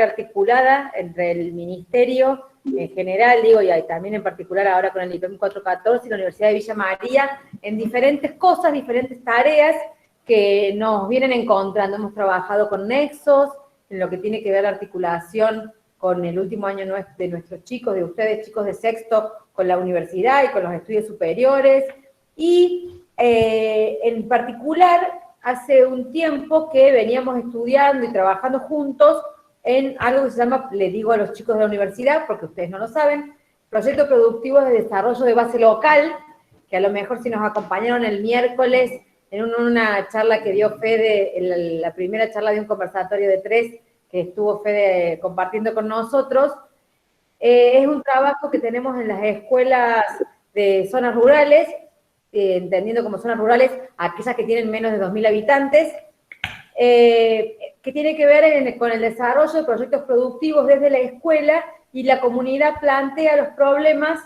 articulada entre el ministerio en general, digo, y también en particular ahora con el IPEM 414 y la Universidad de Villa María, en diferentes cosas, diferentes tareas que nos vienen encontrando. Hemos trabajado con nexos, en lo que tiene que ver la articulación con el último año de nuestros chicos, de ustedes, chicos de sexto, con la universidad y con los estudios superiores, y en particular, hace un tiempo que veníamos estudiando y trabajando juntos en algo que se llama, le digo a los chicos de la universidad, porque ustedes no lo saben, Proyecto Productivo de Desarrollo de Base Local, que a lo mejor si nos acompañaron el miércoles en una charla que dio Fede, la primera charla de un conversatorio de 3, que estuvo Fede compartiendo con nosotros, es un trabajo que tenemos en las escuelas de zonas rurales, entendiendo como zonas rurales aquellas que tienen menos de 2.000 habitantes, que tiene que ver con el desarrollo de proyectos productivos desde la escuela, y la comunidad plantea los problemas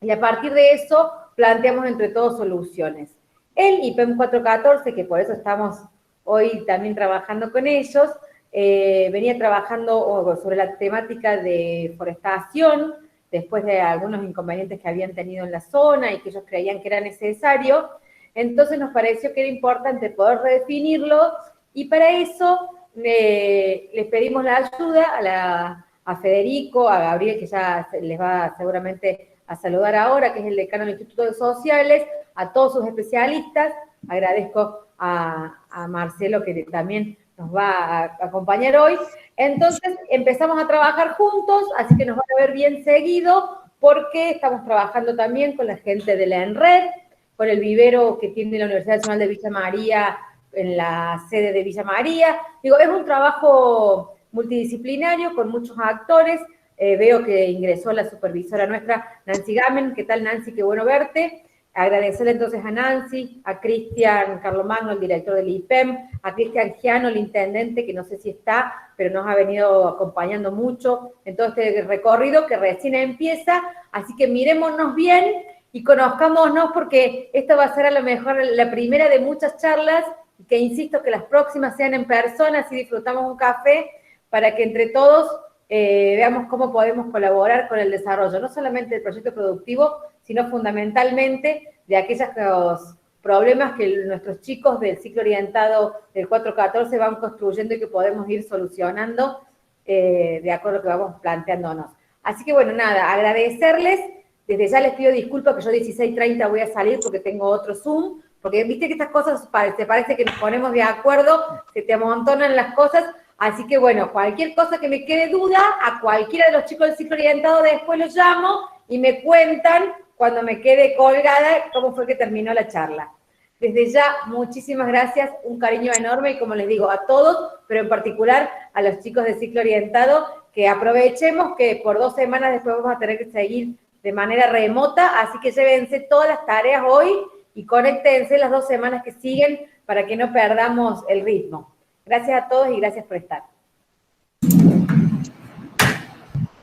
y a partir de eso planteamos entre todos soluciones. El IPEM 414, que por eso estamos hoy también trabajando con ellos, venía trabajando sobre la temática de forestación, después de algunos inconvenientes que habían tenido en la zona y que ellos creían que era necesario. Entonces nos pareció que era importante poder redefinirlo, y para eso les pedimos la ayuda a Federico, a Gabriel, que ya les va seguramente a saludar ahora, que es el decano del Instituto de Sociales, a todos sus especialistas. Agradezco a Marcelo, que también nos va a acompañar hoy. Entonces empezamos a trabajar juntos, así que nos van a ver bien seguido, porque estamos trabajando también con la gente de la ENRED, con el vivero que tiene la Universidad Nacional de Villa María en la sede de Villa María. Digo, es un trabajo multidisciplinario con muchos actores. Veo que ingresó la supervisora nuestra, Nancy Gamen. ¿Qué tal, Nancy? Qué bueno verte. Agradecerle entonces a Nancy, a Cristian Carlomagno, el director del IPEM, a Cristian Giano, el intendente, que no sé si está, pero nos ha venido acompañando mucho en todo este recorrido que recién empieza. Así que mirémonos bien y conozcámonos, porque esta va a ser a lo mejor la primera de muchas charlas, y que insisto que las próximas sean en persona, así disfrutamos un café, para que entre todos veamos cómo podemos colaborar con el desarrollo, no solamente del proyecto productivo, sino fundamentalmente de aquellos problemas que nuestros chicos del ciclo orientado del 414 van construyendo y que podemos ir solucionando de acuerdo a lo que vamos planteándonos. Así que bueno, nada, agradecerles. Desde ya les pido disculpas que yo 16:30 voy a salir porque tengo otro Zoom, porque viste que estas cosas te parece que nos ponemos de acuerdo, se te amontonan las cosas. Así que bueno, cualquier cosa que me quede duda, a cualquiera de los chicos del ciclo orientado después los llamo y me cuentan cuando me quede colgada cómo fue que terminó la charla. Desde ya, muchísimas gracias, un cariño enorme, y como les digo, a todos, pero en particular a los chicos del ciclo orientado, que aprovechemos que por 2 semanas después vamos a tener que seguir de manera remota, así que llévense todas las tareas hoy y conéctense las 2 semanas que siguen para que no perdamos el ritmo. Gracias a todos y gracias por estar.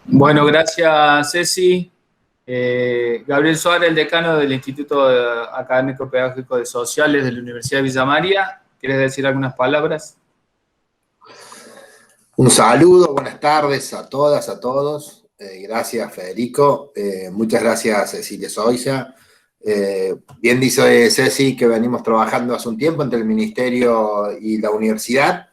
Bueno, gracias, Ceci. Gabriel Suárez, el decano del Instituto Académico Pedagógico de Sociales de la Universidad de Villa María. ¿Quieres decir algunas palabras? Un saludo, buenas tardes a todas, a todos. Gracias, Federico. Muchas gracias, Cecilia Soisa. Bien dice Ceci que venimos trabajando hace un tiempo entre el Ministerio y la Universidad,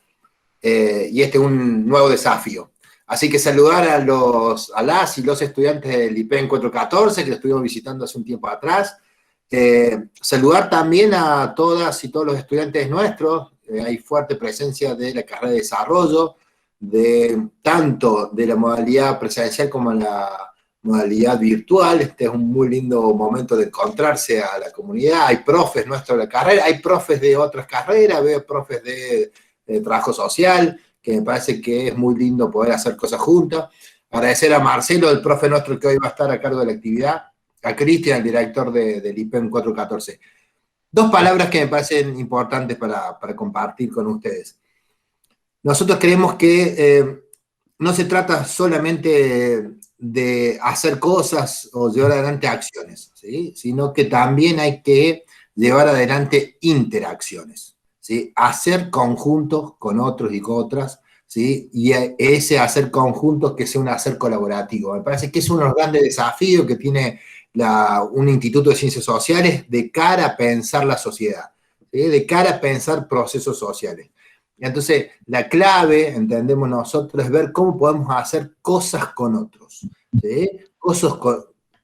y este es un nuevo desafío. Así que saludar a las y los estudiantes del IPEM 414, que lo estuvimos visitando hace un tiempo atrás. Saludar también a todas y todos los estudiantes nuestros. Hay fuerte presencia de la carrera de desarrollo, tanto de la modalidad presencial como la modalidad virtual. Este es un muy lindo momento de encontrarse a la comunidad. Hay profes nuestros de la carrera, hay profes de otras carreras, veo profes de trabajo social, que me parece que es muy lindo poder hacer cosas juntas. Agradecer a Marcelo, el profe nuestro que hoy va a estar a cargo de la actividad, a Cristian, el director del IPEM 414. 2 palabras que me parecen importantes para compartir con ustedes. Nosotros creemos que no se trata solamente de hacer cosas o llevar adelante acciones, ¿sí? Sino que también hay que llevar adelante interacciones, ¿sí? Hacer conjuntos con otros y con otras ¿sí? Y ese hacer conjuntos que sea un hacer colaborativo. Me parece que es uno de los grandes desafíos que tiene un instituto de ciencias sociales de cara a pensar la sociedad, ¿sí? De cara a pensar procesos sociales. Entonces, la clave, entendemos nosotros, es ver cómo podemos hacer cosas con otros, ¿sí?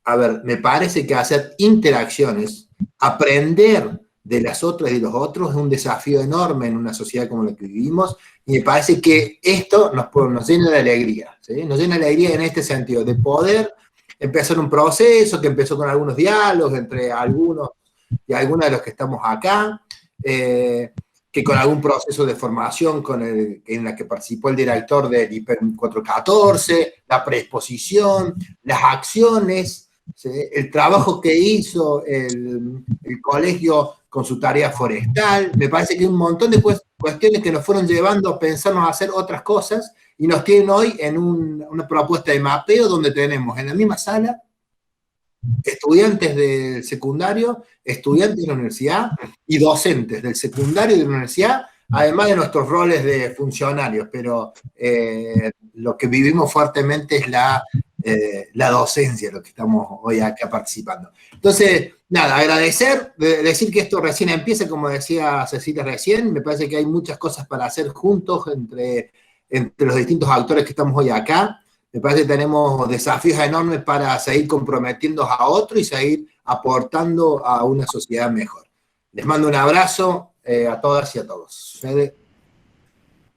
A ver, me parece que hacer interacciones, aprender de las otras y de los otros es un desafío enorme en una sociedad como la que vivimos, y me parece que esto nos llena de alegría, ¿sí? Nos llena de alegría en este sentido, de poder empezar un proceso que empezó con algunos diálogos entre algunos y algunos de los que estamos acá, que con algún proceso de formación en la que participó el director del IPEM 414, la preexposición, las acciones, ¿sí? El trabajo que hizo el colegio con su tarea forestal. Me parece que hay un montón de cuestiones que nos fueron llevando a pensarnos a hacer otras cosas y nos tienen hoy en una propuesta de mapeo donde tenemos en la misma sala estudiantes del secundario, estudiantes de la universidad y docentes del secundario y de la universidad, además de nuestros roles de funcionarios, pero lo que vivimos fuertemente es la docencia, lo que estamos hoy acá participando. Entonces, nada, agradecer, decir que esto recién empieza, como decía Cecilia recién, me parece que hay muchas cosas para hacer juntos entre los distintos actores que estamos hoy acá. Me parece que tenemos desafíos enormes para seguir comprometiendo a otros y seguir aportando a una sociedad mejor. Les mando un abrazo a todas y a todos. Fede.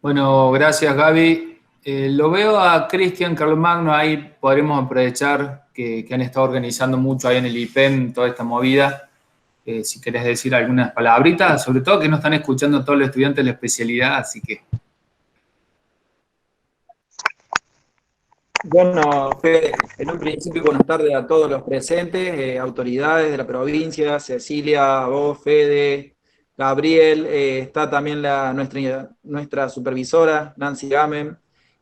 Bueno, gracias Gaby. Lo veo a Cristian Carlomagno, ahí podremos aprovechar que han estado organizando mucho ahí en el IPEM toda esta movida. Si querés decir algunas palabritas, sobre todo que no están escuchando todos los estudiantes de la especialidad, así que... Bueno, Fede, en un principio buenas tardes a todos los presentes, autoridades de la provincia, Cecilia, vos, Fede, Gabriel, está también nuestra supervisora, Nancy Gamen,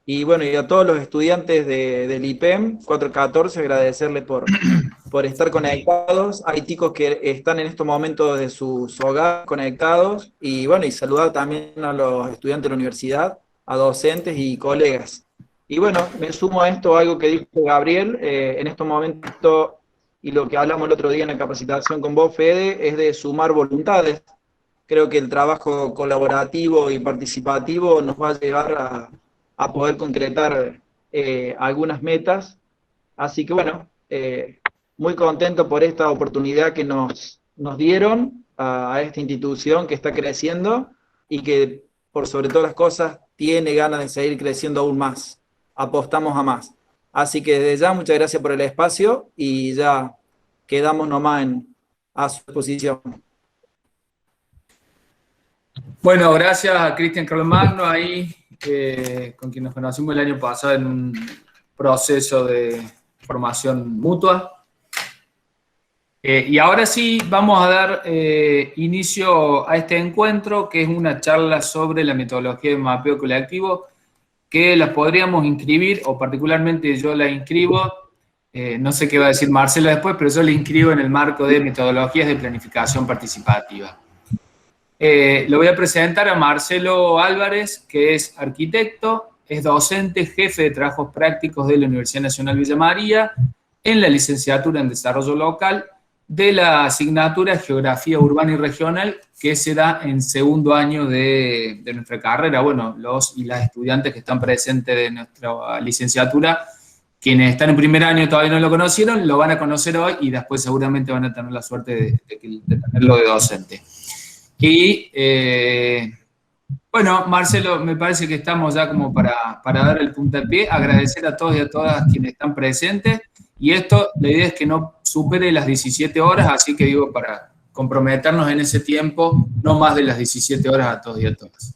y bueno, y a todos los estudiantes del IPEM 414, agradecerles por estar conectados. Hay chicos que están en estos momentos de sus hogares conectados, y bueno, y saludar también a los estudiantes de la universidad, a docentes y colegas. Y bueno, me sumo a esto algo que dijo Gabriel, en estos momentos, y lo que hablamos el otro día en la capacitación con vos, Fede, es de sumar voluntades. Creo que el trabajo colaborativo y participativo nos va a llevar a poder concretar algunas metas. Así que bueno, muy contento por esta oportunidad que nos dieron a esta institución que está creciendo y que, por sobre todas las cosas, tiene ganas de seguir creciendo aún más. Apostamos a más. Así que desde ya, muchas gracias por el espacio y ya quedamos nomás a su disposición. Bueno, gracias a Cristian Carlomagno ahí, con quien nos conocimos el año pasado en un proceso de formación mutua. Y ahora sí vamos a dar inicio a este encuentro, que es una charla sobre la metodología de mapeo colectivo, que las podríamos inscribir, o particularmente yo la inscribo, no sé qué va a decir Marcela después, pero yo la inscribo en el marco de metodologías de planificación participativa. Lo voy a presentar a Marcelo Álvarez, que es arquitecto, es docente, jefe de trabajos prácticos de la Universidad Nacional Villa María, en la licenciatura en Desarrollo Local, de la asignatura Geografía Urbana y Regional, que se da en segundo año de nuestra carrera. Bueno, los y las estudiantes que están presentes de nuestra licenciatura, quienes están en primer año todavía no lo conocieron, lo van a conocer hoy y después seguramente van a tener la suerte de tenerlo de docente. Y, bueno, Marcelo, me parece que estamos ya como para dar el puntapié, agradecer a todos y a todas quienes están presentes, y esto, la idea es que no supere las 17 horas, así que digo, para comprometernos en ese tiempo, no más de las 17 horas a todos y a todas.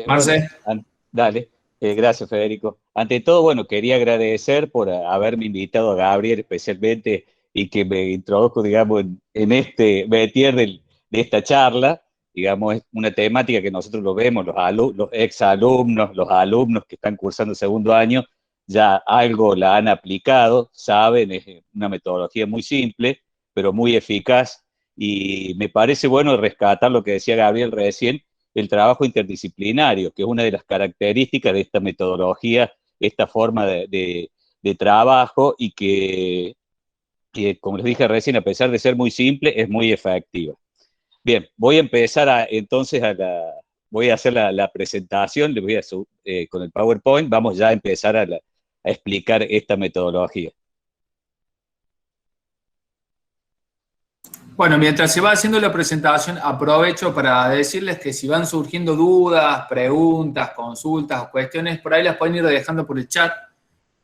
Marcelo. Bueno, dale, gracias Federico. Ante todo, bueno, quería agradecer por haberme invitado a Gabriel especialmente y que me introdujo, digamos, en este métier de esta charla. Digamos, es una temática que nosotros lo vemos, los exalumnos, los alumnos que están cursando segundo año, ya algo la han aplicado, saben, es una metodología muy simple, pero muy eficaz, y me parece bueno rescatar lo que decía Gabriel recién, el trabajo interdisciplinario, que es una de las características de esta metodología, esta forma de trabajo y que, como les dije recién, a pesar de ser muy simple, es muy efectiva. Bien, voy a empezar entonces voy a hacer la presentación, les voy a con el PowerPoint, vamos ya a empezar a explicar esta metodología. Bueno, mientras se va haciendo la presentación, aprovecho para decirles que si van surgiendo dudas, preguntas, consultas o cuestiones, por ahí las pueden ir dejando por el chat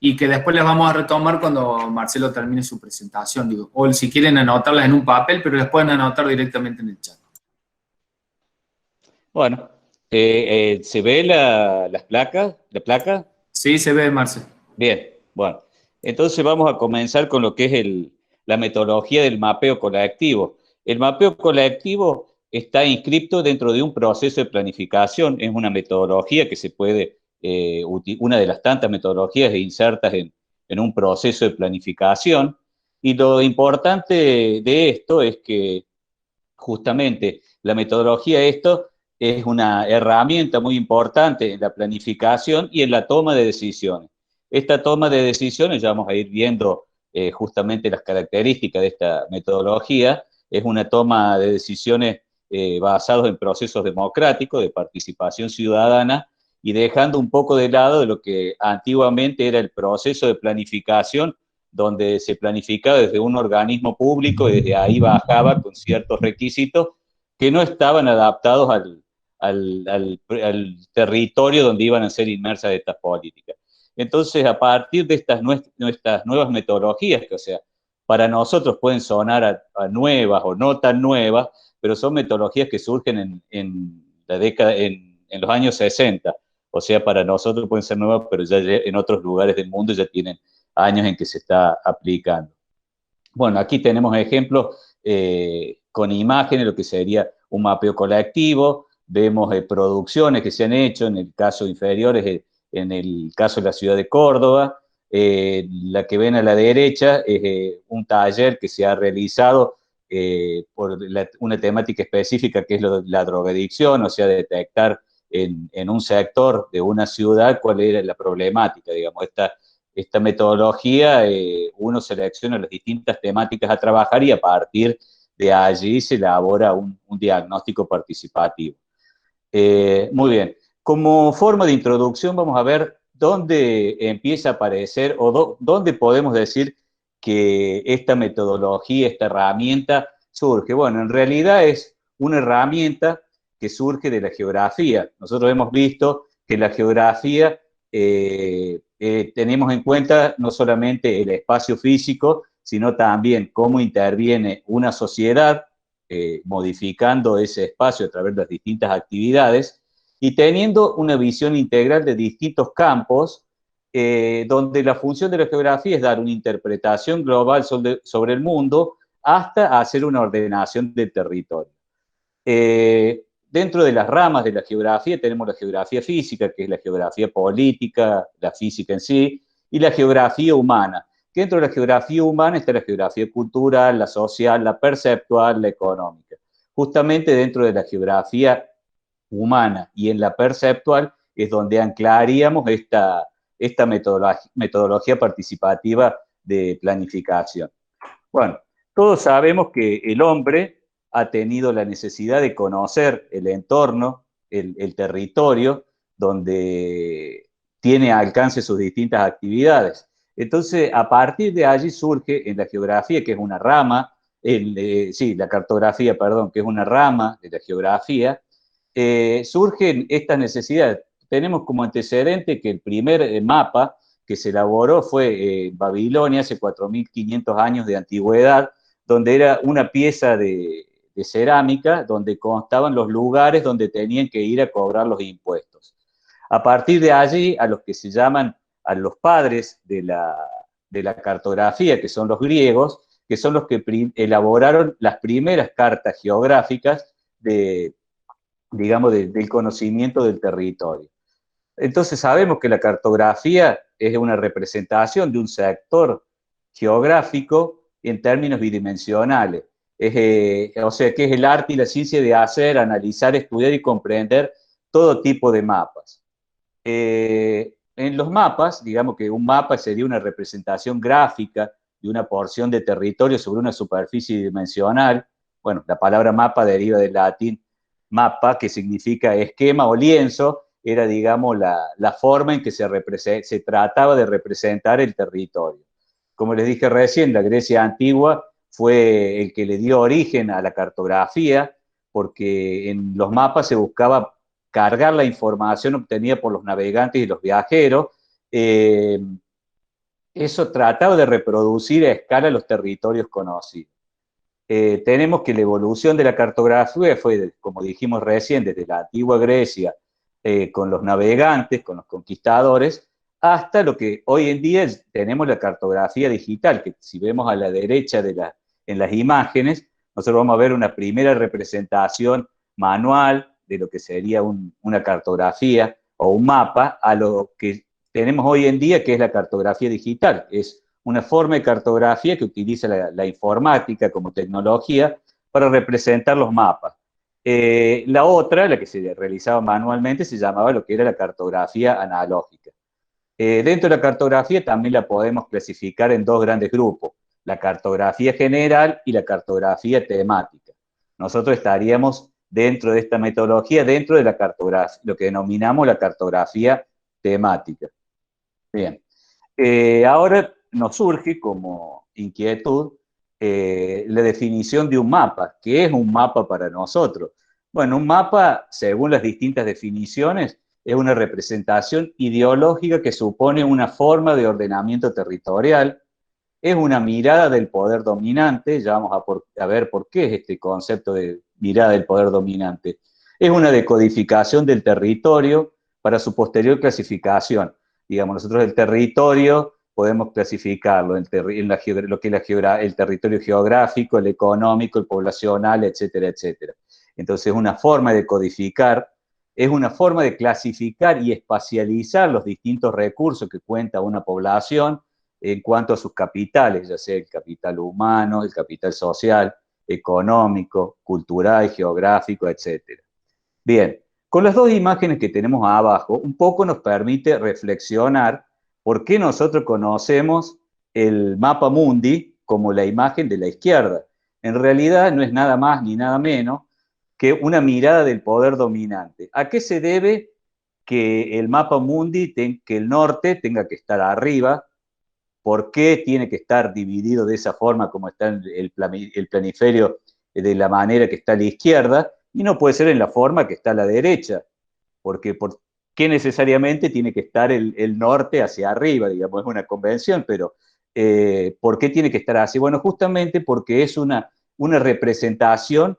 y que después las vamos a retomar cuando Marcelo termine su presentación, digo. O si quieren anotarlas en un papel, pero las pueden anotar directamente en el chat. Bueno, ¿se ve las placas? ¿La placa? Sí, se ve, Marcelo. Bien, bueno. Entonces vamos a comenzar con lo que es la metodología del mapeo colectivo. El mapeo colectivo está inscrito dentro de un proceso de planificación. Es una metodología que se puede, una de las tantas metodologías insertas en un proceso de planificación. Y lo importante de esto es que justamente la metodología esto es una herramienta muy importante en la planificación y en la toma de decisiones. Esta toma de decisiones, ya vamos a ir viendo justamente las características de esta metodología, es una toma de decisiones basadas en procesos democráticos, de participación ciudadana, y dejando un poco de lado de lo que antiguamente era el proceso de planificación, donde se planificaba desde un organismo público y desde ahí bajaba con ciertos requisitos que no estaban adaptados al territorio donde iban a ser inmersas estas políticas. Entonces, a partir de estas nuevas metodologías, que, o sea, para nosotros pueden sonar a nuevas o no tan nuevas, pero son metodologías que surgen en la década, en los años 60. O sea, para nosotros pueden ser nuevas, pero ya en otros lugares del mundo ya tienen años en que se está aplicando. Bueno, aquí tenemos ejemplos con imágenes, lo que sería un mapeo colectivo. Vemos producciones que se han hecho, en el caso inferior es en el caso de la ciudad de Córdoba. La que ven a la derecha es un taller que se ha realizado por una temática específica que es la drogadicción, o sea, detectar en un sector de una ciudad cuál era la problemática, digamos. Esta metodología, uno selecciona las distintas temáticas a trabajar y a partir de allí se elabora un diagnóstico participativo. Muy bien. Como forma de introducción vamos a ver dónde empieza a aparecer o dónde podemos decir que esta metodología, esta herramienta surge. Bueno, en realidad es una herramienta que surge de la geografía. Nosotros hemos visto que la geografía tenemos en cuenta no solamente el espacio físico, sino también cómo interviene una sociedad modificando ese espacio a través de las distintas actividades y teniendo una visión integral de distintos campos, donde la función de la geografía es dar una interpretación global sobre el mundo hasta hacer una ordenación del territorio. Dentro de las ramas de la geografía tenemos la geografía física, que es la geografía política, la física en sí, y la geografía humana. Dentro de la geografía humana está la geografía cultural, la social, la perceptual, la económica. Justamente dentro de la geografía humana y en la perceptual es donde anclaríamos esta metodología participativa de planificación. Bueno, todos sabemos que el hombre ha tenido la necesidad de conocer el entorno, el territorio, donde tiene alcance sus distintas actividades. Entonces, a partir de allí surge en la geografía, que es una rama, la cartografía, perdón, que es una rama de la geografía, surgen estas necesidades. Tenemos como antecedente que el primer mapa que se elaboró fue en Babilonia, hace 4.500 años de antigüedad, donde era una pieza de cerámica, donde constaban los lugares donde tenían que ir a cobrar los impuestos. A partir de allí, a los que se llaman a los padres de la cartografía, que son los griegos, que son los que elaboraron las primeras cartas geográficas digamos, del conocimiento del territorio. Entonces sabemos que la cartografía es una representación de un sector geográfico en términos bidimensionales. o sea, que es el arte y la ciencia de hacer, analizar, estudiar y comprender todo tipo de mapas. En los mapas, digamos que un mapa sería una representación gráfica de una porción de territorio sobre una superficie dimensional. Bueno, la palabra mapa deriva del latín mapa, que significa esquema o lienzo, era, digamos, la forma en que se trataba de representar el territorio. Como les dije recién, la Grecia antigua fue el que le dio origen a la cartografía, porque en los mapas se buscaba cargar la información obtenida por los navegantes y los viajeros. Eh, Eso trataba de reproducir a escala los territorios conocidos. Tenemos que la evolución de la cartografía fue, como dijimos recién, desde la antigua Grecia, con los navegantes, con los conquistadores, hasta lo que hoy en día tenemos la cartografía digital, que si vemos a la derecha en las imágenes, nosotros vamos a ver una primera representación manual de lo que sería una cartografía o un mapa, a lo que tenemos hoy en día, que es la cartografía digital. Es una forma de cartografía que utiliza la informática como tecnología para representar los mapas. La otra, la que se realizaba manualmente, se llamaba lo que era la cartografía analógica. Dentro de la cartografía también la podemos clasificar en dos grandes grupos, la cartografía general y la cartografía temática. Nosotros estaríamos dentro de esta metodología, dentro de la cartografía, lo que denominamos la cartografía temática. Bien, ahora nos surge como inquietud la definición de un mapa. ¿Qué es un mapa para nosotros? Bueno, un mapa, según las distintas definiciones, es una representación ideológica que supone una forma de ordenamiento territorial, es una mirada del poder dominante, ya vamos a ver por qué es este concepto de mirada del poder dominante. Es una decodificación del territorio para su posterior clasificación. Digamos, nosotros el territorio podemos clasificarlo en lo que es el territorio geográfico, el económico, el poblacional, etcétera, etcétera. Entonces, una forma de codificar, es una forma de clasificar y espacializar los distintos recursos que cuenta una población en cuanto a sus capitales, ya sea el capital humano, el capital social, económico, cultural, geográfico, etcétera. Bien, con las dos imágenes que tenemos abajo, un poco nos permite reflexionar por qué nosotros conocemos el mapa mundi como la imagen de la izquierda. En realidad no es nada más ni nada menos que una mirada del poder dominante. ¿A qué se debe que el mapa mundi, que el norte tenga que estar arriba? ¿Por qué tiene que estar dividido de esa forma como está el planiferio, de la manera que está a la izquierda, y no puede ser en la forma que está a la derecha? Porque ¿por qué necesariamente tiene que estar el norte hacia arriba? Digamos, es una convención, pero ¿por qué tiene que estar así? Bueno, justamente porque es una representación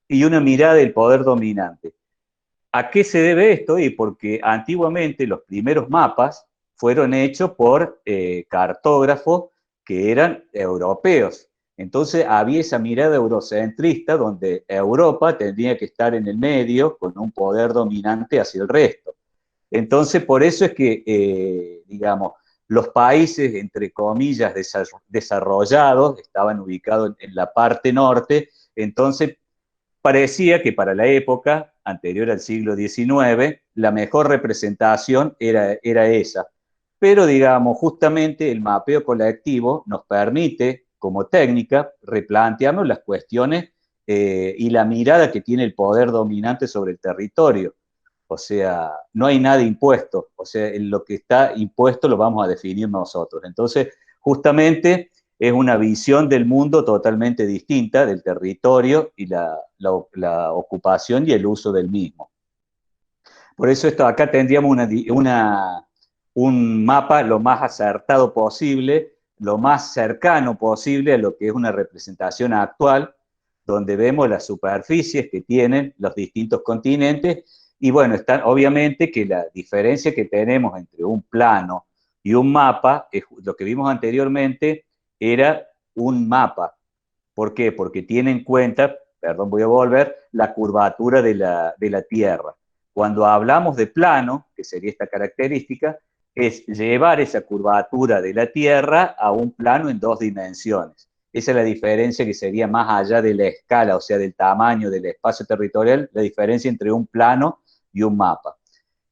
y una mirada del poder dominante. ¿A qué se debe esto? Y porque antiguamente los primeros mapas fueron hechos por cartógrafos que eran europeos. Entonces había esa mirada eurocentrista donde Europa tendría que estar en el medio con un poder dominante hacia el resto. Entonces por eso es que, digamos, los países, entre comillas, desarrollados estaban ubicados en la parte norte. Entonces parecía que para la época anterior al siglo XIX, la mejor representación era esa. Pero, digamos, justamente el mapeo colectivo nos permite, como técnica, replantearnos las cuestiones y la mirada que tiene el poder dominante sobre el territorio. O sea, no hay nada impuesto. O sea, lo que está impuesto lo vamos a definir nosotros. Entonces, justamente es una visión del mundo totalmente distinta del territorio y la ocupación y el uso del mismo. Por eso acá tendríamos un mapa lo más acertado posible, lo más cercano posible a lo que es una representación actual, donde vemos las superficies que tienen los distintos continentes, y bueno, obviamente que la diferencia que tenemos entre un plano y un mapa, es lo que vimos anteriormente, era un mapa. ¿Por qué? Porque tiene en cuenta, perdón, voy a volver, la curvatura de la Tierra. Cuando hablamos de plano, que sería esta característica, es llevar esa curvatura de la Tierra a un plano en dos dimensiones. esa es la diferencia que sería más allá de la escala, o sea, del tamaño del espacio territorial, la diferencia entre un plano y un mapa.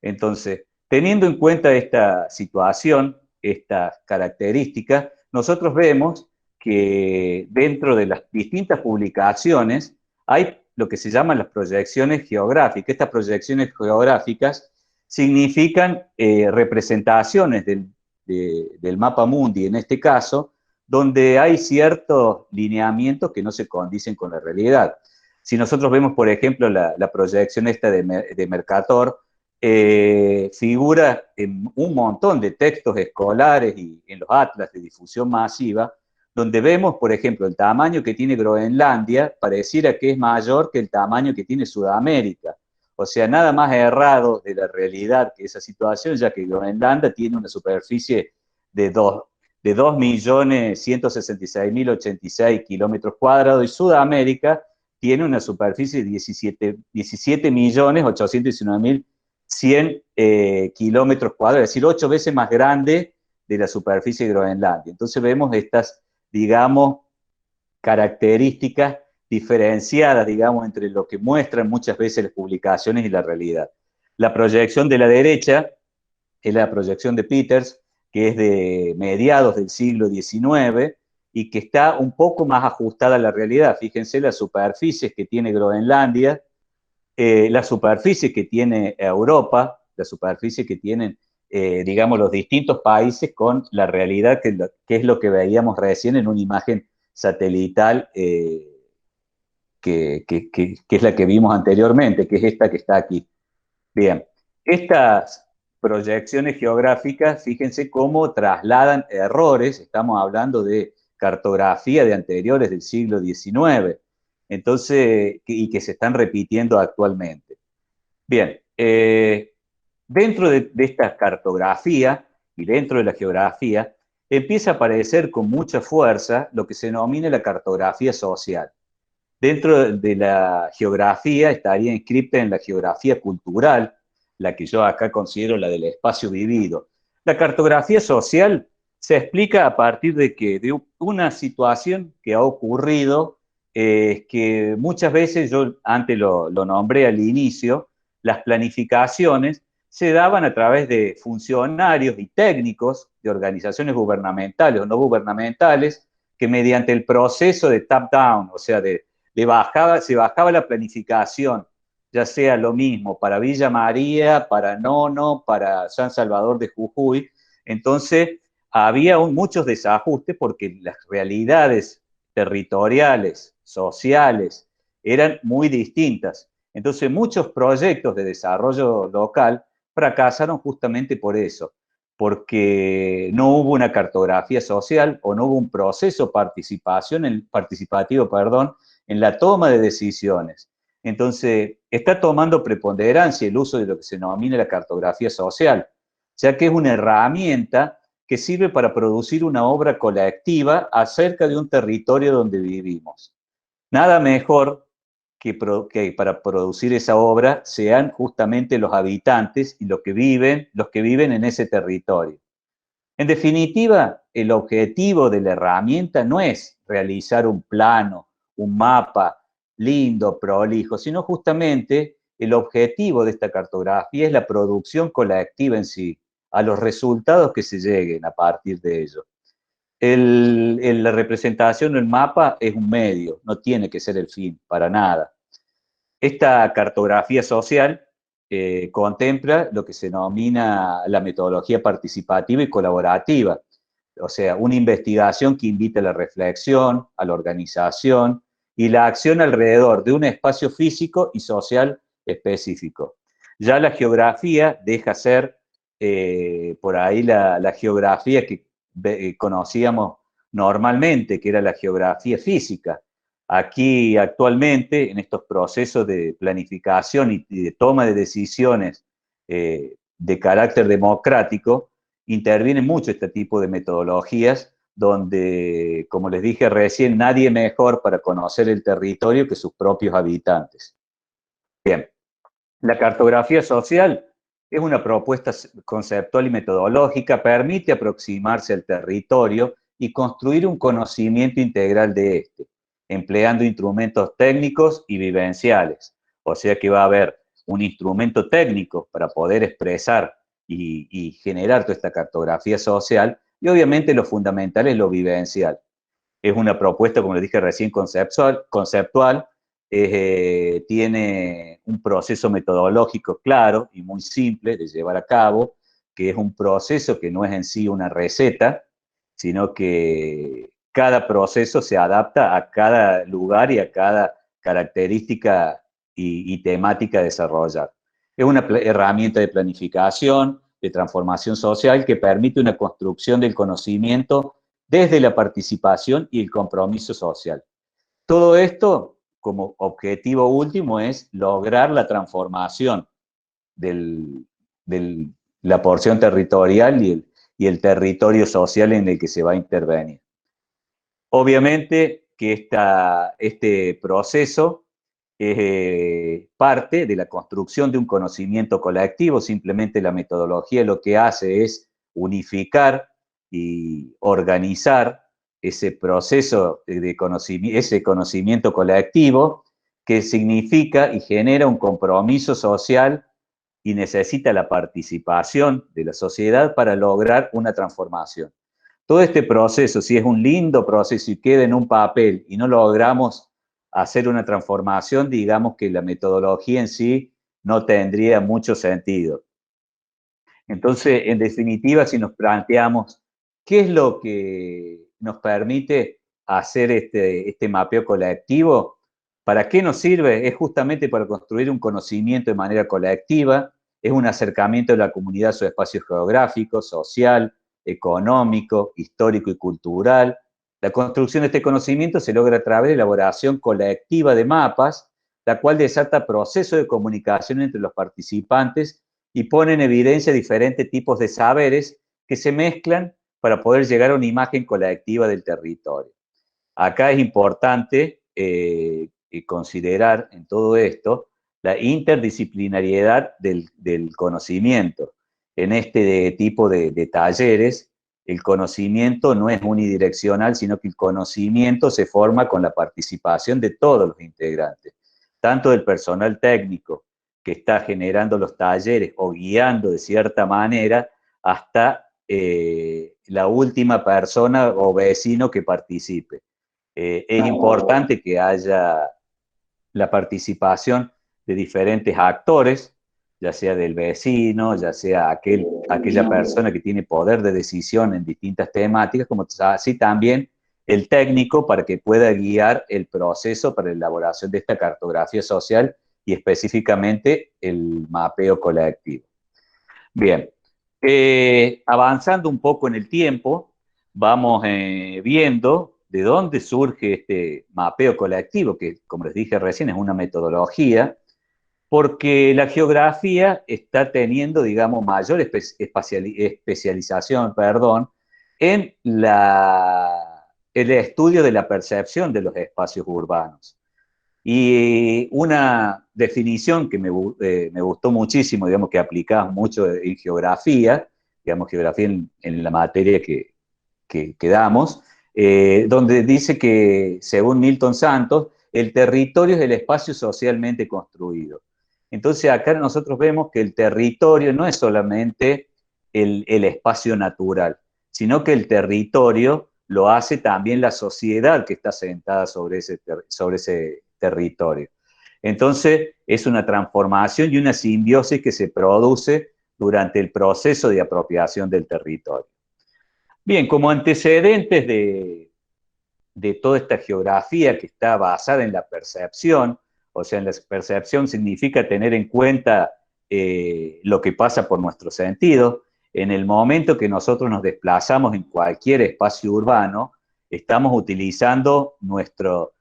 Entonces, teniendo en cuenta esta situación, estas características, nosotros vemos que dentro de las distintas publicaciones hay lo que se llaman las proyecciones geográficas. Estas proyecciones geográficas significan representaciones del mapa mundi, en este caso, donde hay ciertos lineamientos que no se condicen con la realidad. Si nosotros vemos, por ejemplo, la proyección esta de Mercator, figura en un montón de textos escolares y en los atlas de difusión masiva, donde vemos, por ejemplo, el tamaño que tiene Groenlandia pareciera que es mayor que el tamaño que tiene Sudamérica. O sea, nada más errado de la realidad que esa situación, ya que Groenlandia tiene una superficie de 2.166.086 kilómetros cuadrados y Sudamérica tiene una superficie de 17.819.100 kilómetros cuadrados, es decir, 8 veces más grande de la superficie de Groenlandia. Entonces vemos estas, digamos, características diferenciadas, digamos, entre lo que muestran muchas veces las publicaciones y la realidad. La proyección de la derecha es la proyección de Peters, que es de mediados del siglo XIX y que está un poco más ajustada a la realidad. Fíjense las superficies que tiene Groenlandia, las superficies que tiene Europa, las superficies que tienen, digamos, los distintos países con la realidad, que es lo que veíamos recién en una imagen satelital, que es la que vimos anteriormente, que es esta que está aquí. Bien, estas proyecciones geográficas, fíjense cómo trasladan errores, estamos hablando de cartografía de anteriores del siglo XIX, entonces, y que se están repitiendo actualmente. Bien, dentro de esta cartografía y dentro de la geografía, empieza a aparecer con mucha fuerza lo que se denomina la cartografía social. Dentro de la geografía estaría inscrita en la geografía cultural, la que yo acá considero la del espacio vivido. La cartografía social se explica a partir de una situación que ha ocurrido, que muchas veces yo antes lo nombré al inicio, las planificaciones se daban a través de funcionarios y técnicos de organizaciones gubernamentales o no gubernamentales que mediante el proceso de top-down, o sea, se bajaba la planificación, ya sea lo mismo para Villa María, para Nono, para San Salvador de Jujuy. Entonces, había muchos desajustes porque las realidades territoriales, sociales, eran muy distintas. Entonces, muchos proyectos de desarrollo local fracasaron justamente por eso, porque no hubo una cartografía social o no hubo un proceso participativo, en la toma de decisiones. Entonces, está tomando preponderancia el uso de lo que se denomina la cartografía social, ya que es una herramienta que sirve para producir una obra colectiva acerca de un territorio donde vivimos. Nada mejor que para producir esa obra sean justamente los habitantes y los que viven en ese territorio. En definitiva, el objetivo de la herramienta no es realizar un plano, un mapa lindo, prolijo, sino justamente el objetivo de esta cartografía es la producción colectiva en sí, a los resultados que se lleguen a partir de ello. La representación del mapa es un medio, no tiene que ser el fin, para nada. Esta cartografía social contempla lo que se denomina la metodología participativa y colaborativa, o sea, una investigación que invita a la reflexión, a la organización y la acción alrededor de un espacio físico y social específico. Ya la geografía deja ser por ahí la geografía que conocíamos normalmente, que era la geografía física. Aquí actualmente, en estos procesos de planificación y de toma de decisiones de carácter democrático, interviene mucho este tipo de metodologías donde, como les dije recién, nadie mejor para conocer el territorio que sus propios habitantes. Bien, la cartografía social es una propuesta conceptual y metodológica, permite aproximarse al territorio y construir un conocimiento integral de este, empleando instrumentos técnicos y vivenciales. O sea que va a haber un instrumento técnico para poder expresar y generar toda esta cartografía social, y obviamente lo fundamental es lo vivencial. Es una propuesta, como les dije recién, conceptual, tiene un proceso metodológico claro y muy simple de llevar a cabo, que es un proceso que no es en sí una receta, sino que cada proceso se adapta a cada lugar y a cada característica y temática a desarrollar. Es una herramienta de planificación, de transformación social que permite una construcción del conocimiento desde la participación y el compromiso social. Todo esto, como objetivo último, es lograr la transformación de la porción territorial y el territorio social en el que se va a intervenir. Obviamente que este proceso es parte de la construcción de un conocimiento colectivo. Simplemente la metodología lo que hace es unificar y organizar ese proceso de conocimiento, ese conocimiento colectivo, que significa y genera un compromiso social y necesita la participación de la sociedad para lograr una transformación. Todo este proceso, si es un lindo proceso y queda en un papel y no logramos hacer una transformación, digamos que la metodología en sí no tendría mucho sentido. Entonces, en definitiva, si nos planteamos qué es lo que nos permite hacer este mapeo colectivo, ¿para qué nos sirve? Es justamente para construir un conocimiento de manera colectiva, es un acercamiento de la comunidad a su espacio geográfico, social, económico, histórico y cultural. La construcción de este conocimiento se logra a través de la elaboración colectiva de mapas, la cual desata procesos de comunicación entre los participantes y pone en evidencia diferentes tipos de saberes que se mezclan para poder llegar a una imagen colectiva del territorio. Acá es importante considerar en todo esto la interdisciplinariedad del conocimiento. En este tipo de talleres, el conocimiento no es unidireccional, sino que el conocimiento se forma con la participación de todos los integrantes, tanto del personal técnico que está generando los talleres o guiando de cierta manera, hasta la última persona o vecino que participe. Es importante que haya la participación de diferentes actores, ya sea del vecino, ya sea aquella persona que tiene poder de decisión en distintas temáticas, como así también el técnico, para que pueda guiar el proceso para la elaboración de esta cartografía social y específicamente el mapeo colectivo. Bien, avanzando un poco en el tiempo, vamos viendo de dónde surge este mapeo colectivo, que como les dije recién es una metodología, porque la geografía está teniendo, digamos, mayor especialización, en el estudio de la percepción de los espacios urbanos. Y una definición que me gustó muchísimo, digamos, que aplicamos mucho en geografía, digamos, geografía en la materia que damos, donde dice que, según Milton Santos, el territorio es el espacio socialmente construido. Entonces, acá nosotros vemos que el territorio no es solamente el espacio natural, sino que el territorio lo hace también la sociedad que está sentada sobre ese territorio. Entonces, es una transformación y una simbiosis que se produce durante el proceso de apropiación del territorio. Bien, como antecedentes de toda esta geografía que está basada en la percepción, o sea, en la percepción significa tener en cuenta lo que pasa por nuestro sentido. En el momento que nosotros nos desplazamos en cualquier espacio urbano, estamos utilizando nuestro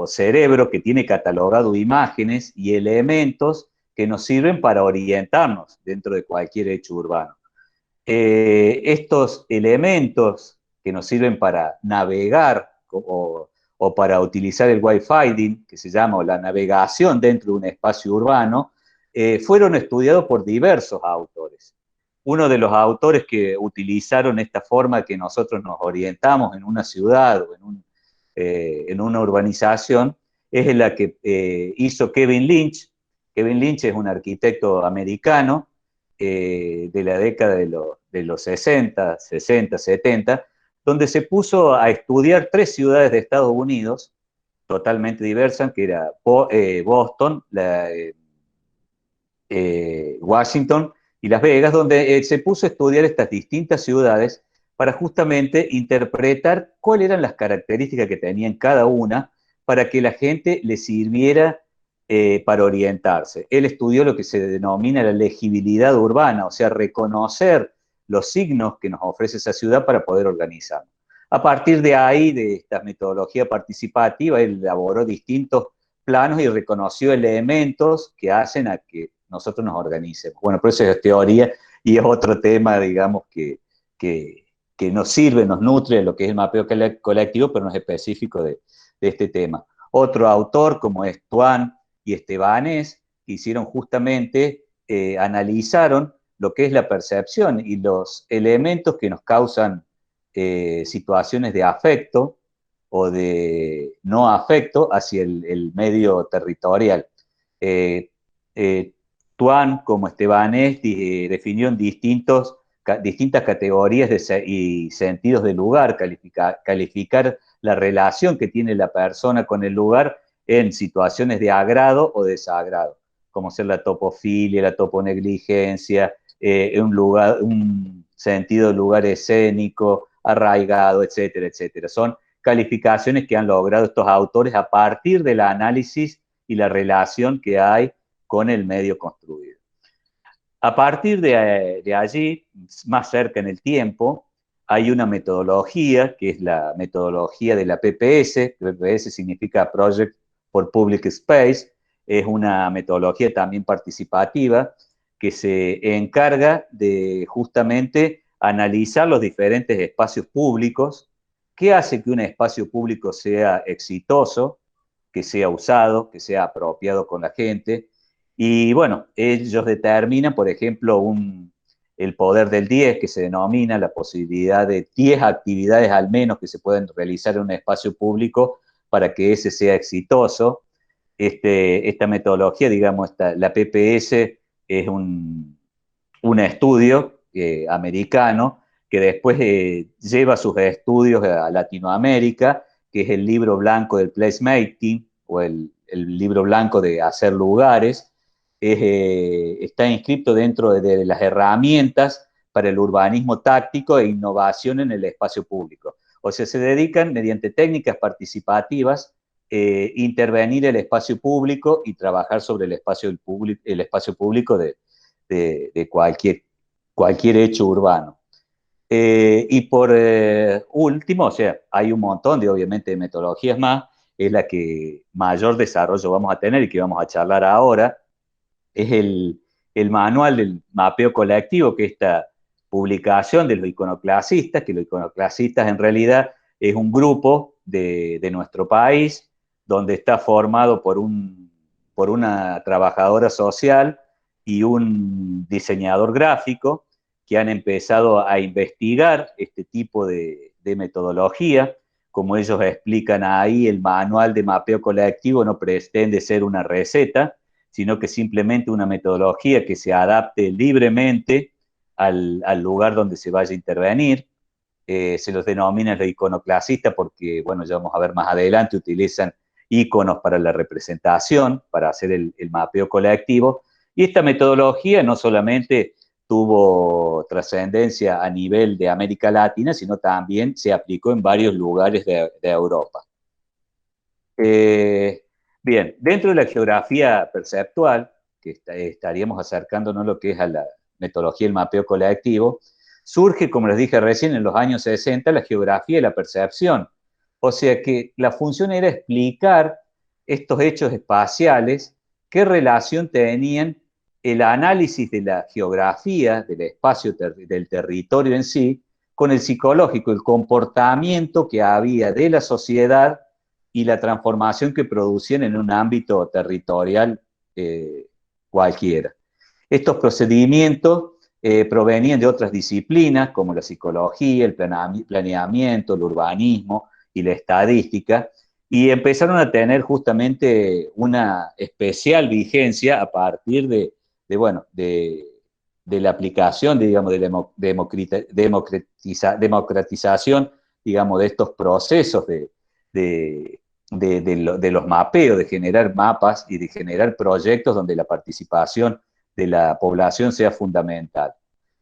cerebro, que tiene catalogado imágenes y elementos que nos sirven para orientarnos dentro de cualquier hecho urbano. Estos elementos que nos sirven para navegar o para utilizar el wayfinding, que se llama, o la navegación dentro de un espacio urbano, fueron estudiados por diversos autores. uno de los autores que utilizaron esta forma que nosotros nos orientamos en una ciudad o en una urbanización es la que hizo Kevin Lynch. Kevin Lynch es un arquitecto americano de la década de los 60, 70, donde se puso a estudiar 3 ciudades de Estados Unidos totalmente diversas, que era Boston, Washington y Las Vegas, donde se puso a estudiar estas distintas ciudades para justamente interpretar cuáles eran las características que tenían cada una para que la gente le sirviera para orientarse. Él estudió lo que se denomina la legibilidad urbana, o sea, reconocer los signos que nos ofrece esa ciudad para poder organizarnos. A partir de ahí, de esta metodología participativa, él elaboró distintos planos y reconoció elementos que hacen a que nosotros nos organicemos. Bueno, por eso es teoría y es otro tema, digamos, que nos sirve, nos nutre lo que es el mapeo colectivo, pero no es específico de este tema. Otro autor, como es Tuan y Estebanés, que hicieron justamente, analizaron lo que es la percepción y los elementos que nos causan situaciones de afecto o de no afecto hacia el medio territorial. Tuan, como Estebanés, definió en distintas categorías y sentidos de lugar, calificar la relación que tiene la persona con el lugar en situaciones de agrado o desagrado, como ser la topofilia, la toponegligencia, un sentido de lugar escénico, arraigado, etcétera, etcétera. Son calificaciones que han logrado estos autores a partir del análisis y la relación que hay con el medio construido. A partir de allí, más cerca en el tiempo, hay una metodología, que es la metodología de la PPS. PPS significa Project for Public Space, es una metodología también participativa, que se encarga de justamente analizar los diferentes espacios públicos, qué hace que un espacio público sea exitoso, que sea usado, que sea apropiado con la gente. Y bueno, ellos determinan, por ejemplo, el poder del 10, que se denomina la posibilidad de 10 actividades al menos que se pueden realizar en un espacio público para que ese sea exitoso. Esta metodología, digamos, la PPS, es un estudio americano que después lleva sus estudios a Latinoamérica, que es el libro blanco del placemaking, o el libro blanco de hacer lugares. Está inscrito dentro de las herramientas para el urbanismo táctico e innovación en el espacio público. O sea, se dedican mediante técnicas participativas intervenir el espacio público y trabajar sobre el espacio público de cualquier hecho urbano. Y por último, o sea, hay un montón obviamente, de metodologías más, es la que mayor desarrollo vamos a tener y que vamos a charlar ahora, es el manual del mapeo colectivo, que es esta publicación de los iconoclasistas, que los iconoclasistas en realidad es un grupo de nuestro país, donde está formado por una trabajadora social y un diseñador gráfico, que han empezado a investigar este tipo de metodología. Como ellos explican ahí, el manual de mapeo colectivo no pretende ser una receta, sino que simplemente una metodología que se adapte libremente al lugar donde se vaya a intervenir. Se los denomina los iconoclasistas porque, bueno, ya vamos a ver más adelante, utilizan iconos para la representación, para hacer el mapeo colectivo. Y esta metodología no solamente tuvo trascendencia a nivel de América Latina, sino también se aplicó en varios lugares de Europa. Bien, dentro de la geografía perceptual, que estaríamos acercándonos a lo que es a la metodología del mapeo colectivo, surge, como les dije recién, en los años 60, la geografía y la percepción. O sea que la función era explicar estos hechos espaciales, qué relación tenían el análisis de la geografía, del espacio, del territorio en sí, con el psicológico, el comportamiento que había de la sociedad y la transformación que producían en un ámbito territorial cualquiera. Estos procedimientos provenían de otras disciplinas como la psicología, el planeamiento, el urbanismo y la estadística, y empezaron a tener justamente una especial vigencia a partir de la aplicación, digamos, de la democratización, digamos, de estos procesos de los mapeos, de generar mapas y de generar proyectos donde la participación de la población sea fundamental.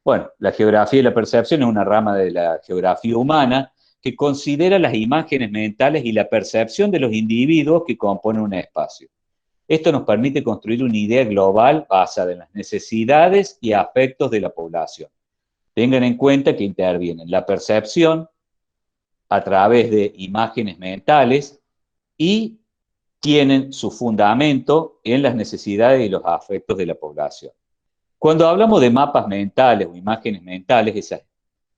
Bueno, la geografía y la percepción es una rama de la geografía humana que considera las imágenes mentales y la percepción de los individuos que componen un espacio. Esto nos permite construir una idea global basada en las necesidades y afectos de la población. Tengan en cuenta que intervienen la percepción a través de imágenes mentales y tienen su fundamento en las necesidades y los afectos de la población. Cuando hablamos de mapas mentales o imágenes mentales, esas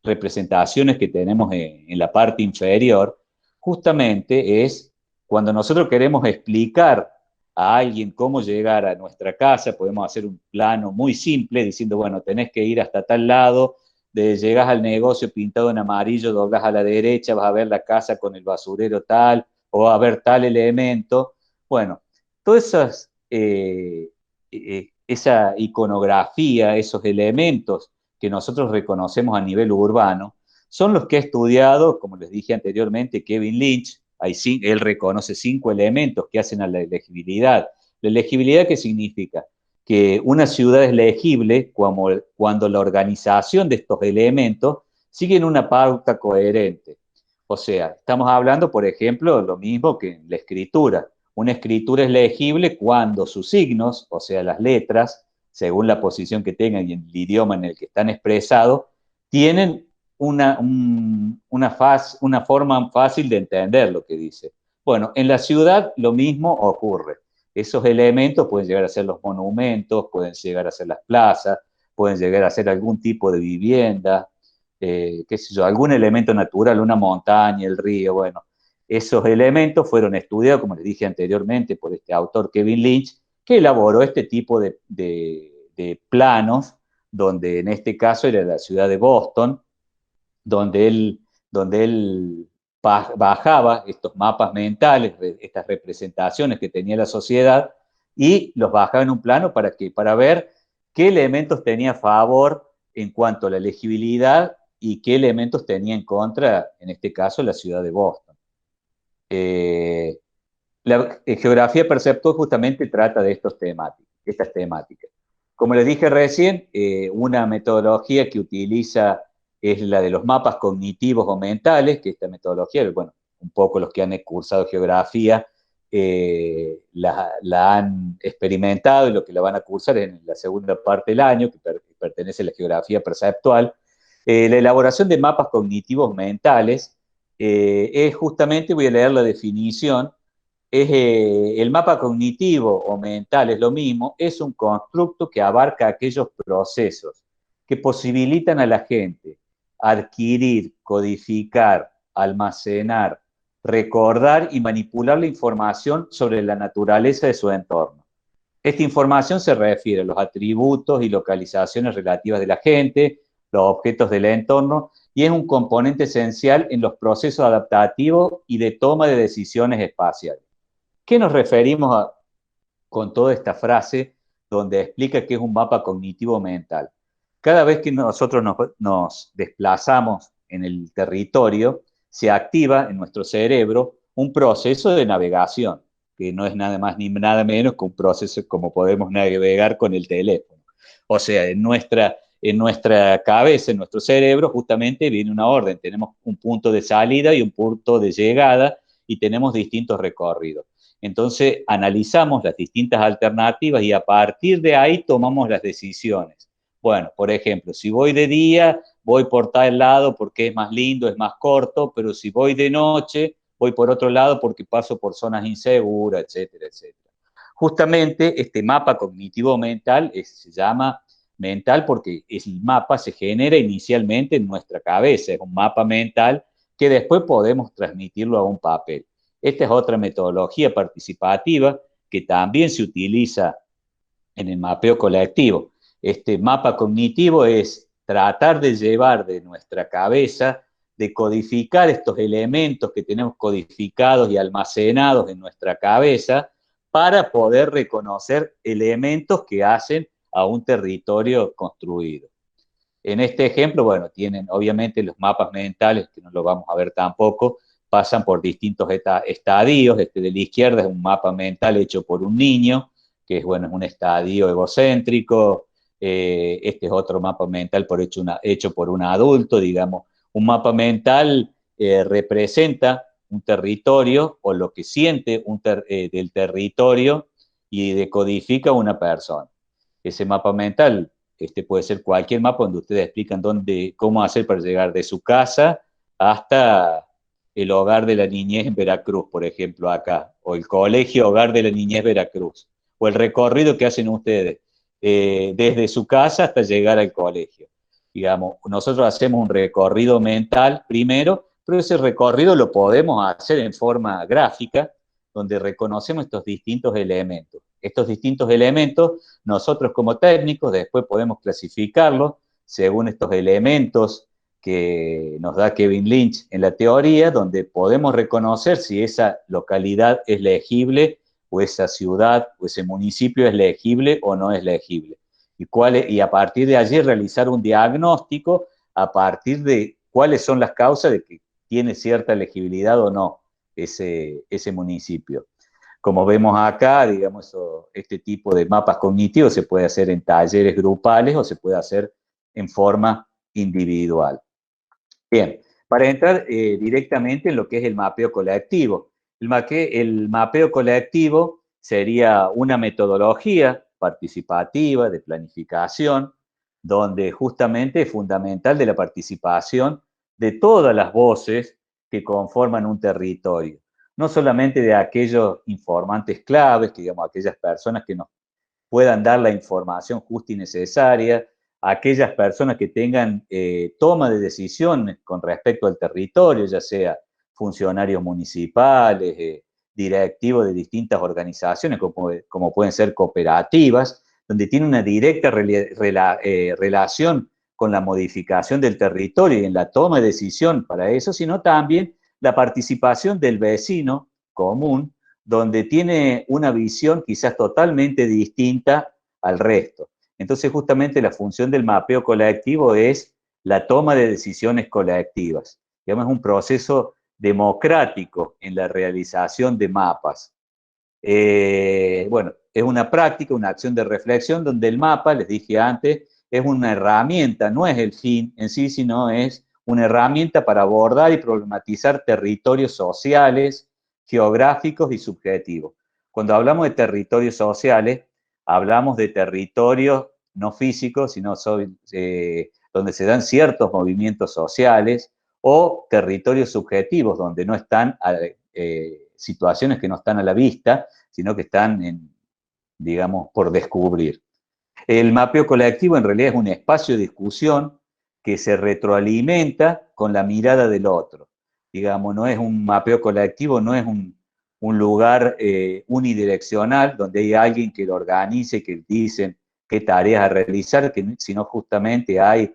representaciones que tenemos en la parte inferior, justamente es cuando nosotros queremos explicar a alguien cómo llegar a nuestra casa, podemos hacer un plano muy simple diciendo, bueno, tenés que ir hasta tal lado, llegás al negocio pintado en amarillo, doblás a la derecha, vas a ver la casa con el basurero tal, o a ver tal elemento. Bueno, todas esa iconografía, esos elementos que nosotros reconocemos a nivel urbano, son los que ha estudiado, como les dije anteriormente, Kevin Lynch. Él reconoce 5 elementos que hacen a la legibilidad. ¿La legibilidad qué significa? Que una ciudad es legible cuando la organización de estos elementos sigue una pauta coherente. O sea, estamos hablando, por ejemplo, lo mismo que en la escritura. Una escritura es legible cuando sus signos, o sea, las letras, según la posición que tengan y el idioma en el que están expresados, tienen una forma fácil de entender lo que dice. Bueno, en la ciudad lo mismo ocurre. Esos elementos pueden llegar a ser los monumentos, pueden llegar a ser las plazas, pueden llegar a ser algún tipo de vivienda, qué sé yo, algún elemento natural, una montaña, el río, bueno. Esos elementos fueron estudiados, como les dije anteriormente, por este autor Kevin Lynch, que elaboró este tipo de planos, donde en este caso era la ciudad de Boston, donde él bajaba estos mapas mentales, estas representaciones que tenía la sociedad, y los bajaba en un plano para ver qué elementos tenía a favor en cuanto a la legibilidad y qué elementos tenía en contra, en este caso, la ciudad de Boston. La geografía perceptual justamente trata de estas temáticas. Como les dije recién, una metodología que utiliza es la de los mapas cognitivos o mentales, que esta metodología, bueno, un poco los que han cursado geografía la han experimentado, y lo que la van a cursar en la segunda parte del año, que pertenece a la geografía perceptual. La elaboración de mapas cognitivos mentales es justamente, voy a leer la definición, el mapa cognitivo o mental es lo mismo, es un constructo que abarca aquellos procesos que posibilitan a la gente adquirir, codificar, almacenar, recordar y manipular la información sobre la naturaleza de su entorno. Esta información se refiere a los atributos y localizaciones relativas de la gente, los objetos del entorno, y es un componente esencial en los procesos adaptativos y de toma de decisiones espaciales. ¿Qué nos referimos con toda esta frase donde explica que es un mapa cognitivo mental? Cada vez que nosotros nos desplazamos en el territorio, se activa en nuestro cerebro un proceso de navegación, que no es nada más ni nada menos que un proceso como podemos navegar con el teléfono. O sea, en nuestra cabeza, en nuestro cerebro, justamente viene una orden. Tenemos un punto de salida y un punto de llegada y tenemos distintos recorridos. Entonces, analizamos las distintas alternativas y a partir de ahí tomamos las decisiones. Bueno, por ejemplo, si voy de día, voy por tal lado porque es más lindo, es más corto, pero si voy de noche, voy por otro lado porque paso por zonas inseguras, etcétera, etcétera. Justamente este mapa cognitivo mental se llama mental porque el mapa se genera inicialmente en nuestra cabeza, es un mapa mental que después podemos transmitirlo a un papel. Esta es otra metodología participativa que también se utiliza en el mapeo colectivo. Este mapa cognitivo es tratar de llevar de nuestra cabeza, de codificar estos elementos que tenemos codificados y almacenados en nuestra cabeza para poder reconocer elementos que hacen a un territorio construido. En este ejemplo, bueno, tienen obviamente los mapas mentales, que no lo vamos a ver tampoco, pasan por distintos estadios. Este de la izquierda es un mapa mental hecho por un niño, que es, bueno, es un estadio egocéntrico. Este es otro mapa mental hecho por un adulto, digamos. Un mapa mental representa un territorio o lo que siente del territorio y decodifica una persona. Ese mapa mental puede ser cualquier mapa donde ustedes explican cómo hacer para llegar de su casa hasta el hogar de la niñez en Veracruz, por ejemplo, acá, o el colegio hogar de la niñez Veracruz, o el recorrido que hacen ustedes desde su casa hasta llegar al colegio. Digamos, nosotros hacemos un recorrido mental primero, pero ese recorrido lo podemos hacer en forma gráfica, donde reconocemos estos distintos elementos. Estos distintos elementos, nosotros como técnicos después podemos clasificarlos según estos elementos que nos da Kevin Lynch en la teoría, donde podemos reconocer si esa localidad es legible, o esa ciudad, o ese municipio es legible o no es legible. Y a partir de allí realizar un diagnóstico a partir de cuáles son las causas de que tiene cierta legibilidad o no ese municipio. Como vemos acá, digamos, este tipo de mapas cognitivos se puede hacer en talleres grupales o se puede hacer en forma individual. Bien, para entrar directamente en lo que es el mapeo colectivo. El mapeo colectivo sería una metodología participativa de planificación, donde justamente es fundamental de la participación de todas las voces que conforman un territorio. No solamente de aquellos informantes claves, que, digamos, aquellas personas que nos puedan dar la información justa y necesaria, aquellas personas que tengan toma de decisiones con respecto al territorio, ya sea funcionarios municipales, directivos de distintas organizaciones, como pueden ser cooperativas, donde tiene una directa relación con la modificación del territorio y en la toma de decisión para eso, sino también la participación del vecino común, donde tiene una visión quizás totalmente distinta al resto. Entonces, justamente la función del mapeo colectivo es la toma de decisiones colectivas. Digamos, es un proceso democrático en la realización de mapas. Bueno, es una práctica, una acción de reflexión donde el mapa, les dije antes, es una herramienta, no es el fin en sí, sino es una herramienta para abordar y problematizar territorios sociales, geográficos y subjetivos. Cuando hablamos de territorios sociales, hablamos de territorios no físicos, sino donde se dan ciertos movimientos sociales, o territorios subjetivos, donde no están situaciones que no están a la vista, sino que están, digamos, por descubrir. El mapeo colectivo en realidad es un espacio de discusión que se retroalimenta con la mirada del otro. Digamos, no es un mapeo colectivo, no es un lugar unidireccional donde hay alguien que lo organice, que dicen qué tareas a realizar, sino justamente hay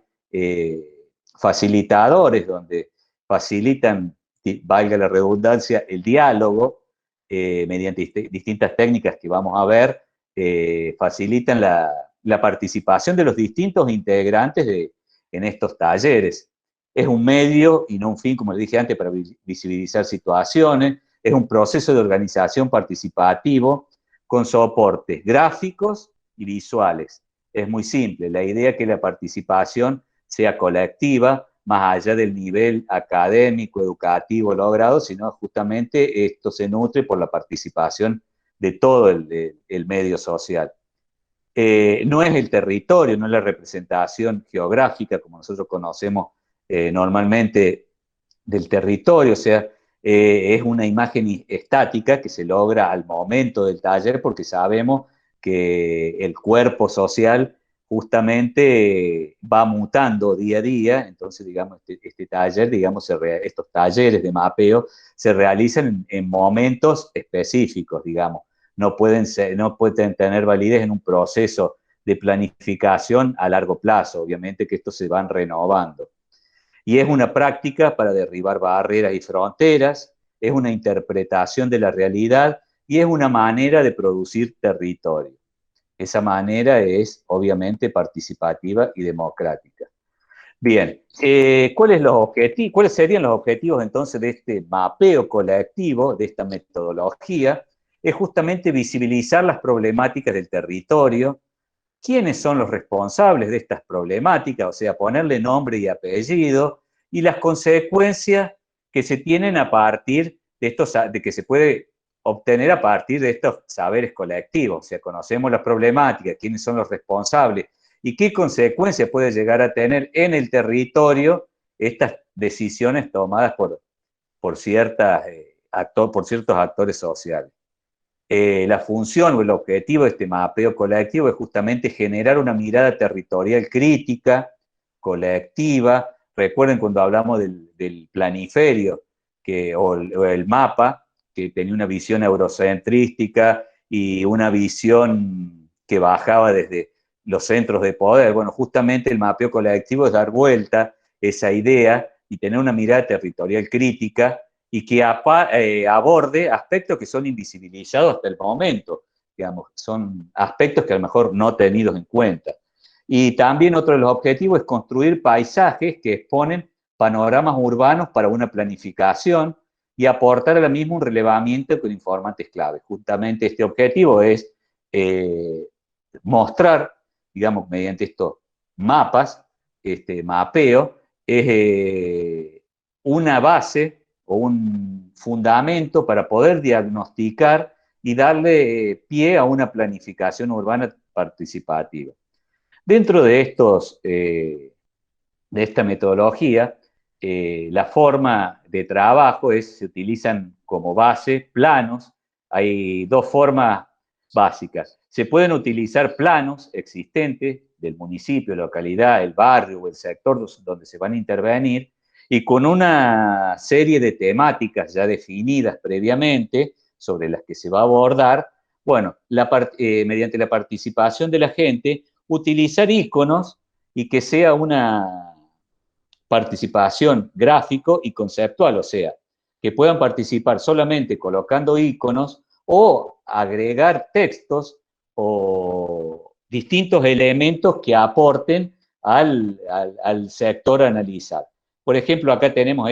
facilitadores donde facilitan, valga la redundancia, el diálogo mediante distintas técnicas que vamos a ver, facilitan la participación de los distintos integrantes en estos talleres. Es un medio y no un fin, como les dije antes, para visibilizar situaciones. Es un proceso de organización participativo con soportes gráficos y visuales. Es muy simple. La idea es que la participación sea colectiva, más allá del nivel académico, educativo logrado, sino justamente esto se nutre por la participación de todo el medio social. No es el territorio, no es la representación geográfica como nosotros conocemos normalmente del territorio, o sea, es una imagen estática que se logra al momento del taller porque sabemos que el cuerpo social justamente va mutando día a día, entonces, digamos, este taller, digamos, estos talleres de mapeo se realizan en momentos específicos, digamos, no pueden tener validez en un proceso de planificación a largo plazo, obviamente que estos se van renovando. Y es una práctica para derribar barreras y fronteras, es una interpretación de la realidad y es una manera de producir territorio. Esa manera es obviamente participativa y democrática. Bien, ¿cuáles serían los objetivos entonces de este mapeo colectivo, de esta metodología? Es justamente visibilizar las problemáticas del territorio, quiénes son los responsables de estas problemáticas, o sea, ponerle nombre y apellido, y las consecuencias que se tienen a partir de estos, de que se puede obtener a partir de estos saberes colectivos. O sea, conocemos las problemáticas, quiénes son los responsables y qué consecuencias puede llegar a tener en el territorio estas decisiones tomadas por ciertos actores sociales. La función o el objetivo de este mapeo colectivo es justamente generar una mirada territorial crítica, colectiva. Recuerden cuando hablamos del planiferio o el mapa, que tenía una visión eurocentrística y una visión que bajaba desde los centros de poder. Bueno, justamente el mapeo colectivo es dar vuelta a esa idea y tener una mirada territorial crítica y que aborde aspectos que son invisibilizados hasta el momento, digamos, son aspectos que a lo mejor no tenidos en cuenta. Y también otro de los objetivos es construir paisajes que exponen panoramas urbanos para una planificación y aportar a la misma un relevamiento con informantes clave. Justamente este objetivo es mostrar, digamos, mediante estos mapas, este mapeo, es una base o un fundamento para poder diagnosticar y darle pie a una planificación urbana participativa. Dentro de esta metodología, la forma de trabajo se utilizan como base planos. Hay dos formas básicas. Se pueden utilizar planos existentes del municipio, localidad, el barrio o el sector donde se van a intervenir, y con una serie de temáticas ya definidas previamente sobre las que se va a abordar, bueno, mediante la participación de la gente, utilizar iconos y que sea una participación gráfico y conceptual, o sea, que puedan participar solamente colocando iconos o agregar textos o distintos elementos que aporten al sector a analizar. Por ejemplo, acá tenemos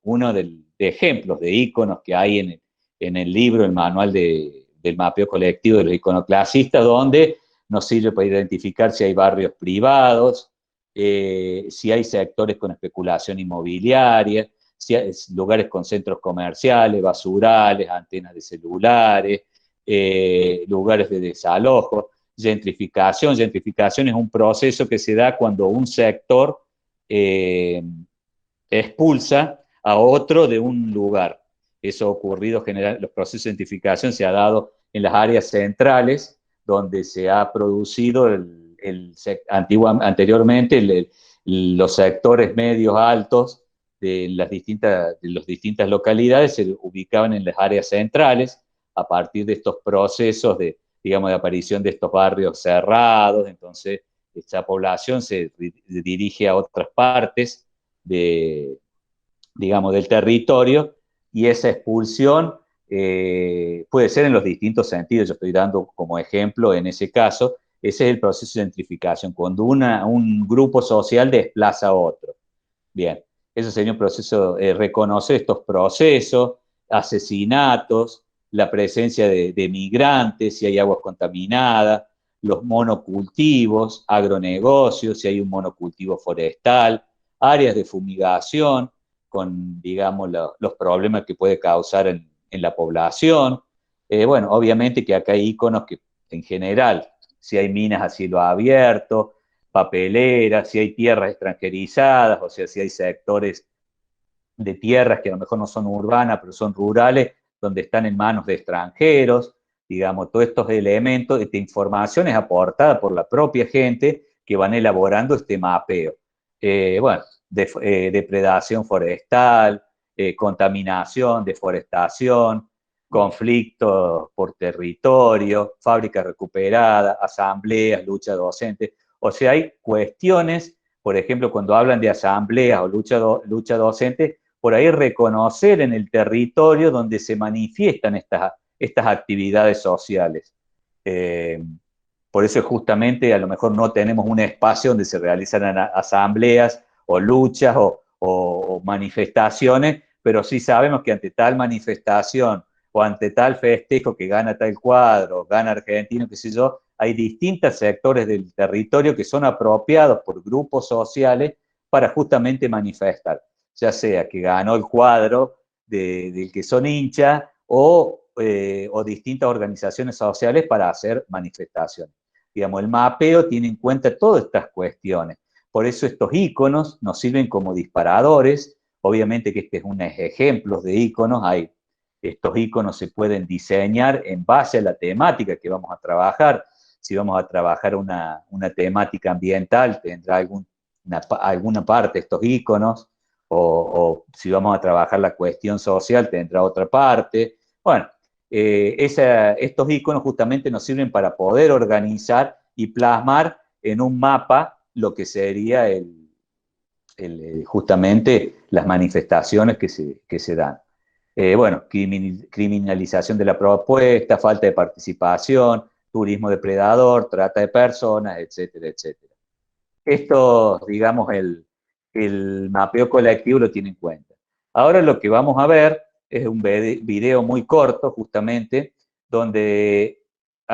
uno de ejemplos de iconos que hay en el libro, el manual del mapeo colectivo de los iconoclasistas, donde nos sirve para identificar si hay barrios privados, si hay sectores con especulación inmobiliaria, si hay lugares con centros comerciales, basurales, antenas de celulares, lugares de desalojo, gentrificación. Gentrificación es un proceso que se da cuando un sector expulsa a otro de un lugar. Eso ha ocurrido generalmente, los procesos de gentrificación se ha dado en las áreas centrales, donde se ha producido anteriormente los sectores medios altos de las distintas localidades se ubicaban en las áreas centrales a partir de estos procesos de aparición de estos barrios cerrados. Entonces esta población se dirige a otras partes del territorio, y esa expulsión puede ser en los distintos sentidos. Yo estoy dando como ejemplo en ese caso, ese es el proceso de gentrificación, cuando un grupo social desplaza a otro. Bien, eso sería un proceso, reconocer estos procesos, asesinatos, la presencia de migrantes, si hay aguas contaminadas, los monocultivos, agronegocios, si hay un monocultivo forestal, áreas de fumigación, con, digamos, los problemas que puede causar en la población. Bueno, obviamente que acá hay iconos que, en general, si hay minas a cielo abierto, papeleras, si hay tierras extranjerizadas, o sea, si hay sectores de tierras que a lo mejor no son urbanas, pero son rurales, donde están en manos de extranjeros. Digamos, todos estos elementos, esta información es aportada por la propia gente que van elaborando este mapeo. Bueno, depredación forestal, contaminación, deforestación, conflictos por territorio, fábrica recuperada, asambleas, lucha docente. O sea, hay cuestiones, por ejemplo, cuando hablan de asambleas o lucha docente, por ahí reconocer en el territorio donde se manifiestan estas actividades sociales. Por eso justamente a lo mejor no tenemos un espacio donde se realizan asambleas o luchas o manifestaciones, pero sí sabemos que ante tal manifestación o ante tal festejo que gana tal cuadro, gana Argentino, qué sé yo, hay distintos sectores del territorio que son apropiados por grupos sociales para justamente manifestar, ya sea que ganó el cuadro del que son hinchas o distintas organizaciones sociales para hacer manifestaciones. Digamos, el mapeo tiene en cuenta todas estas cuestiones. Por eso estos íconos nos sirven como disparadores. Obviamente que este es un ejemplo de íconos. Estos íconos se pueden diseñar en base a la temática que vamos a trabajar. Si vamos a trabajar una temática ambiental, tendrá alguna parte estos íconos, o si vamos a trabajar la cuestión social, tendrá otra parte. Bueno, estos íconos justamente nos sirven para poder organizar y plasmar en un mapa lo que sería justamente las manifestaciones que se dan. Bueno, criminalización de la propuesta, falta de participación, turismo depredador, trata de personas, etcétera, etcétera. Esto, digamos, el mapeo colectivo lo tiene en cuenta. Ahora lo que vamos a ver es un video muy corto, justamente, donde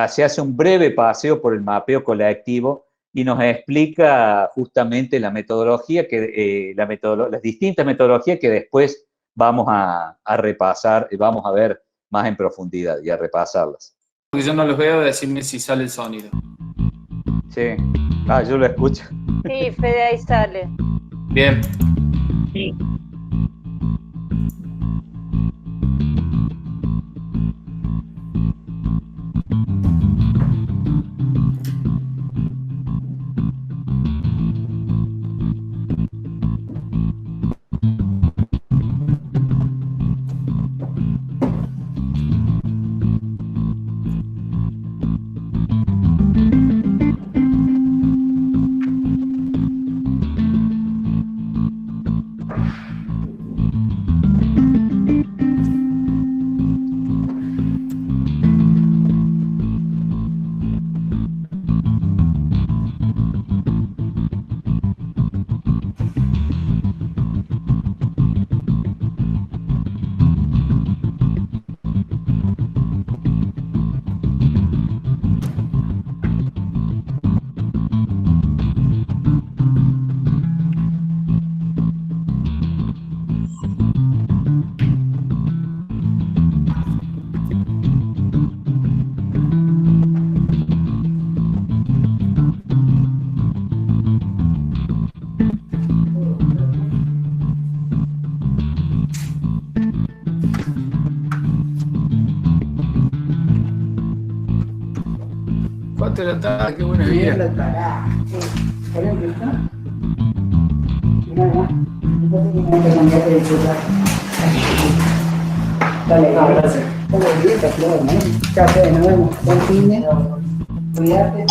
se hace un breve paseo por el mapeo colectivo y nos explica justamente la metodología, las distintas metodologías que después vamos a repasar y vamos a ver más en profundidad y a repasarlas. Porque yo no los veo, decirme si sale el sonido. Sí. Yo lo escucho. Sí, Fede, ahí sale. Bien. Sí. Qué buena vida. Dale, gracias. Nos vemos. Buen fin de. Cuídate.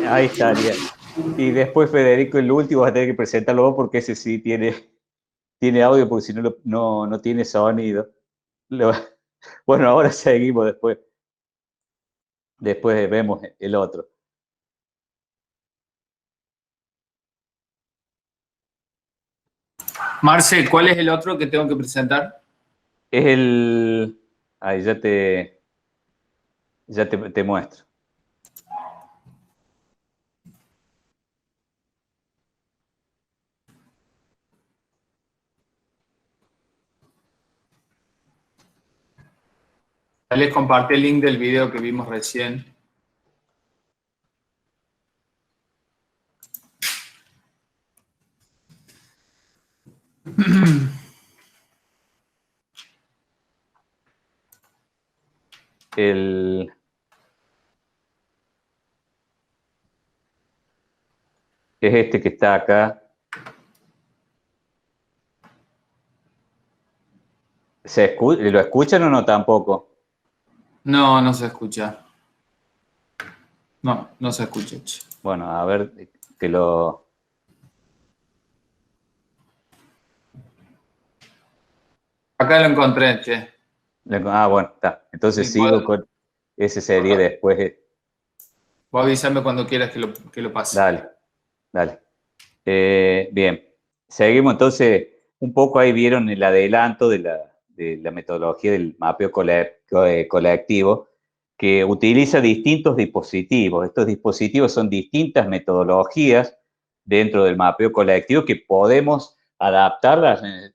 Ahí estaría. Y después, Federico, el último vas a tener que presentarlo vos porque ese sí tiene audio, porque si no, no tiene sonido. Bueno, ahora seguimos después. Después vemos el otro. Marce, ¿cuál es el otro que tengo que presentar? Es el... Ahí te muestro. Ya les compartí el link del video que vimos recién. Es este que está acá. ¿Lo escuchan o no tampoco? No, no se escucha. No se escucha. Bueno, a ver, que lo... Acá lo encontré, che. Bueno, está. Entonces Sí, sigo con... Ese sería después... Vos avísame cuando quieras que lo pase. Dale. Bien, seguimos entonces, un poco ahí vieron el adelanto de la metodología del mapeo colectivo, que utiliza distintos dispositivos. Estos dispositivos son distintas metodologías dentro del mapeo colectivo que podemos adaptar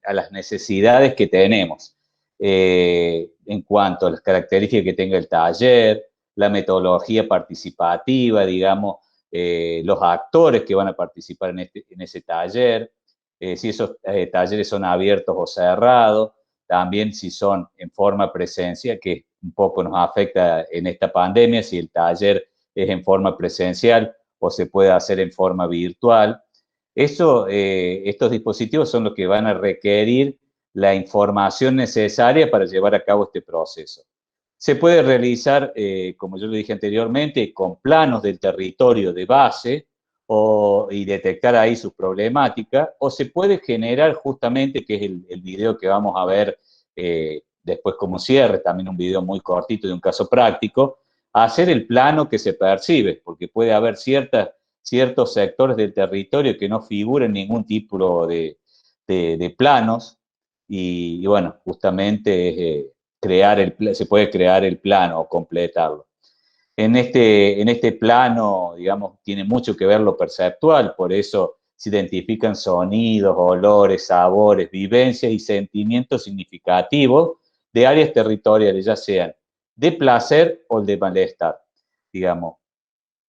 a las necesidades que tenemos en cuanto a las características que tenga el taller, la metodología participativa, digamos, los actores que van a participar en ese taller, si esos talleres son abiertos o cerrados, también si son en forma presencial, que un poco nos afecta en esta pandemia, si el taller es en forma presencial o se puede hacer en forma virtual. Estos dispositivos son los que van a requerir la información necesaria para llevar a cabo este proceso. Se puede realizar, como yo lo dije anteriormente, con planos del territorio de base y detectar ahí sus problemáticas, o se puede generar justamente, que es el video que vamos a ver después como cierre, también un video muy cortito de un caso práctico, hacer el plano que se percibe, porque puede haber ciertos sectores del territorio que no figuren ningún tipo de planos, y bueno, justamente se puede crear el plano o completarlo. En este plano, digamos, tiene mucho que ver lo perceptual, por eso se identifican sonidos, olores, sabores, vivencias y sentimientos significativos de áreas territoriales, ya sean de placer o de malestar. Digamos,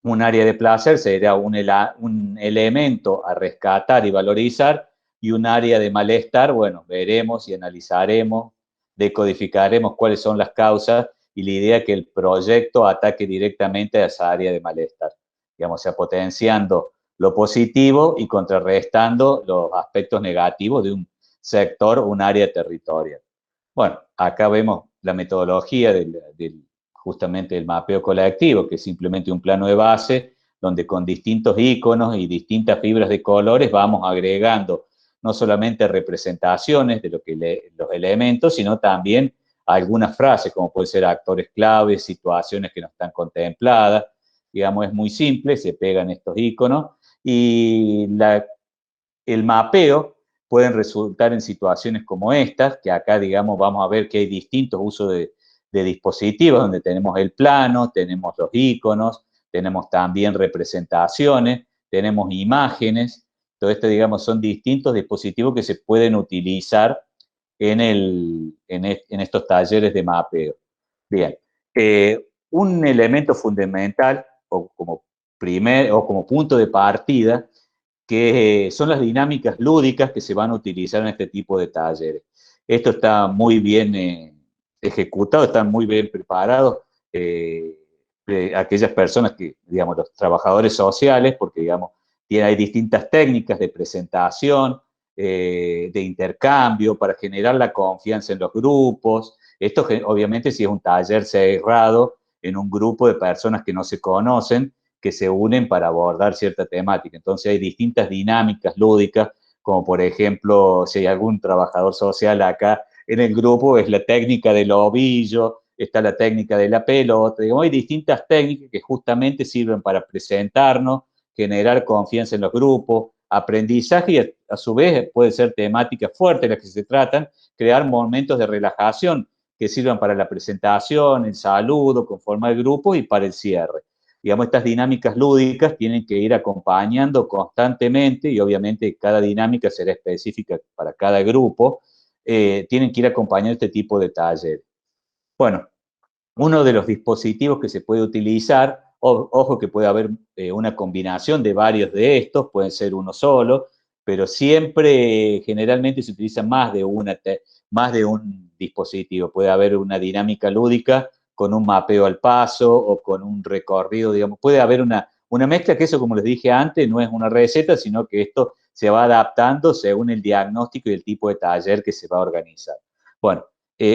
un área de placer sería un elemento a rescatar y valorizar, y un área de malestar, bueno, veremos y analizaremos, decodificaremos cuáles son las causas, y la idea es que el proyecto ataque directamente a esa área de malestar, digamos, o sea, potenciando lo positivo y contrarrestando los aspectos negativos de un sector o un área territorial. Bueno, acá vemos la metodología justamente del mapeo colectivo, que es simplemente un plano de base donde con distintos iconos y distintas fibras de colores vamos agregando no solamente representaciones de los elementos, sino también algunas frases, como puede ser actores claves, situaciones que no están contempladas. Digamos, es muy simple, se pegan estos iconos y el mapeo pueden resultar en situaciones como estas, que acá, digamos, vamos a ver que hay distintos usos de dispositivos, donde tenemos el plano, tenemos los iconos, tenemos también representaciones, tenemos imágenes. Todo esto, digamos, son distintos dispositivos que se pueden utilizar en estos talleres de mapeo. Bien, un elemento fundamental o como punto de partida, que son las dinámicas lúdicas que se van a utilizar en este tipo de talleres. Esto está muy bien ejecutado, están muy bien preparados aquellas personas que, digamos, los trabajadores sociales, porque, digamos, hay distintas técnicas de presentación, de intercambio, para generar la confianza en los grupos. Esto, obviamente, si es un taller cerrado en un grupo de personas que no se conocen, que se unen para abordar cierta temática. Entonces hay distintas dinámicas lúdicas, como por ejemplo, si hay algún trabajador social acá en el grupo, es la técnica del ovillo, está la técnica de la pelota, digamos, hay distintas técnicas que justamente sirven para presentarnos, generar confianza en los grupos, aprendizaje y a su vez puede ser temáticas fuertes las que se tratan, crear momentos de relajación que sirvan para la presentación, el saludo, conformar el grupo y para el cierre. Digamos, estas dinámicas lúdicas tienen que ir acompañando constantemente y obviamente cada dinámica será específica para cada grupo, tienen que ir acompañando este tipo de talleres. Bueno, uno de los dispositivos que se puede utilizar, ojo que puede haber una combinación de varios de estos, pueden ser uno solo, pero siempre generalmente se utiliza más de un dispositivo. Puede haber una dinámica lúdica con un mapeo al paso o con un recorrido, digamos, puede haber una mezcla que eso, como les dije antes, no es una receta, sino que esto se va adaptando según el diagnóstico y el tipo de taller que se va a organizar. Bueno,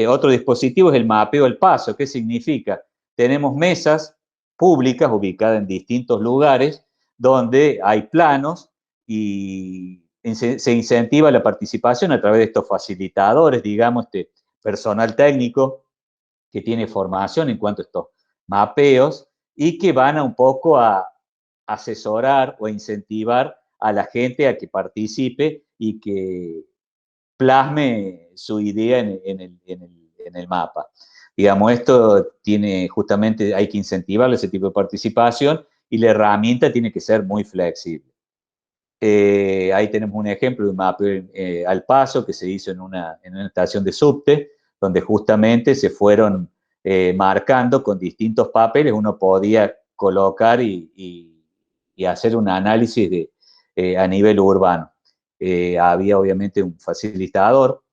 otro dispositivo es el mapeo al paso. ¿Qué significa? Tenemos mesas públicas ubicadas en distintos lugares donde hay planos y se incentiva la participación a través de estos facilitadores, digamos, este personal técnico que tiene formación en cuanto a estos mapeos y que van a un poco a asesorar o a incentivar a la gente a que participe y que plasme su idea en el mapa. Digamos, esto tiene justamente, hay que incentivarle ese tipo de participación y la herramienta tiene que ser muy flexible. Ahí tenemos un ejemplo de un mapeo al paso que se hizo en una estación de subte, donde justamente se fueron marcando con distintos papeles, uno podía colocar y hacer un análisis a nivel urbano. Había obviamente un facilitador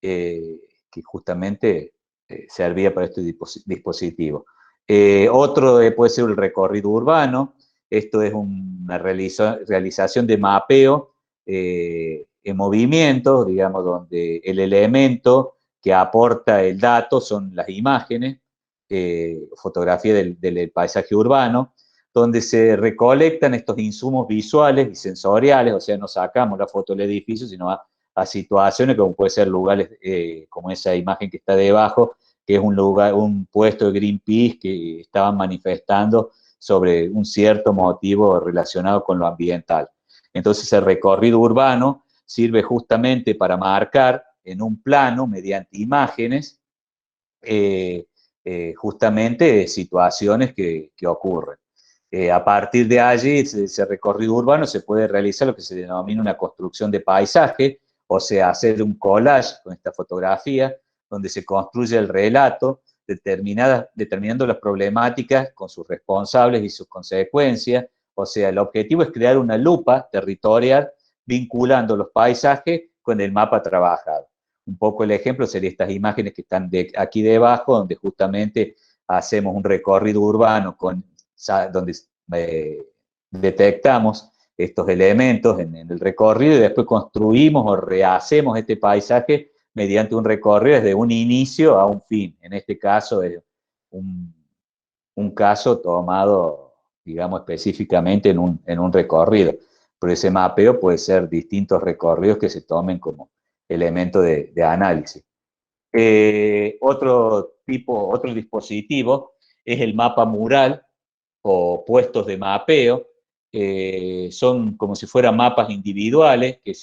que justamente servía para este dispositivo. Otro puede ser el recorrido urbano. Esto es una realización de mapeo en movimiento, digamos, donde el elemento que aporta el dato son las imágenes, fotografía del paisaje urbano, donde se recolectan estos insumos visuales y sensoriales, o sea, no sacamos la foto del edificio, sino a situaciones como puede ser lugares como esa imagen que está debajo, que es un puesto de Greenpeace que estaban manifestando sobre un cierto motivo relacionado con lo ambiental. Entonces el recorrido urbano sirve justamente para marcar en un plano, mediante imágenes, justamente situaciones que ocurren. A partir de allí, ese recorrido urbano se puede realizar lo que se denomina una construcción de paisaje, o sea, hacer un collage con esta fotografía, donde se construye el relato, determinando las problemáticas con sus responsables y sus consecuencias. O sea, el objetivo es crear una lupa territorial vinculando los paisajes con el mapa trabajado. Un poco el ejemplo sería estas imágenes que están aquí debajo, donde justamente hacemos un recorrido urbano donde detectamos estos elementos en el recorrido y después construimos o rehacemos este paisaje mediante un recorrido desde un inicio a un fin. En este caso es un caso tomado, digamos, específicamente en un recorrido. Pero ese mapeo puede ser distintos recorridos que se tomen como elemento de análisis. Otro dispositivo es el mapa mural o puestos de mapeo. Son como si fueran mapas individuales que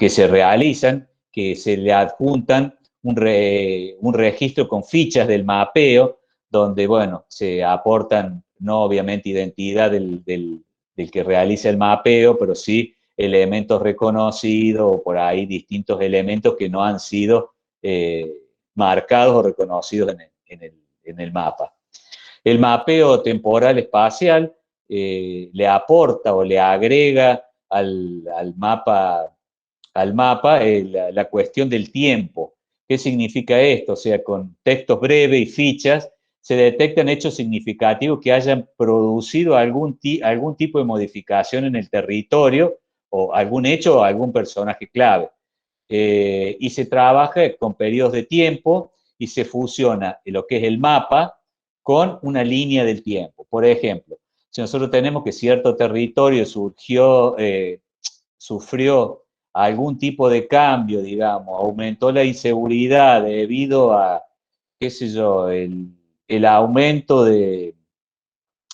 se realizan, que se le adjuntan un registro con fichas del mapeo, donde, bueno, se aportan, no obviamente identidad del que realiza el mapeo, pero sí elementos reconocidos o por ahí distintos elementos que no han sido marcados o reconocidos en el mapa. El mapeo temporal espacial le aporta o le agrega al mapa la cuestión del tiempo. ¿Qué significa esto? O sea, con textos breves y fichas se detectan hechos significativos que hayan producido algún tipo de modificación en el territorio o algún hecho o algún personaje clave. Y se trabaja con periodos de tiempo y se fusiona lo que es el mapa con una línea del tiempo. Por ejemplo, Si nosotros tenemos que cierto territorio sufrió algún tipo de cambio, digamos, aumentó la inseguridad debido a, qué sé yo, el aumento de,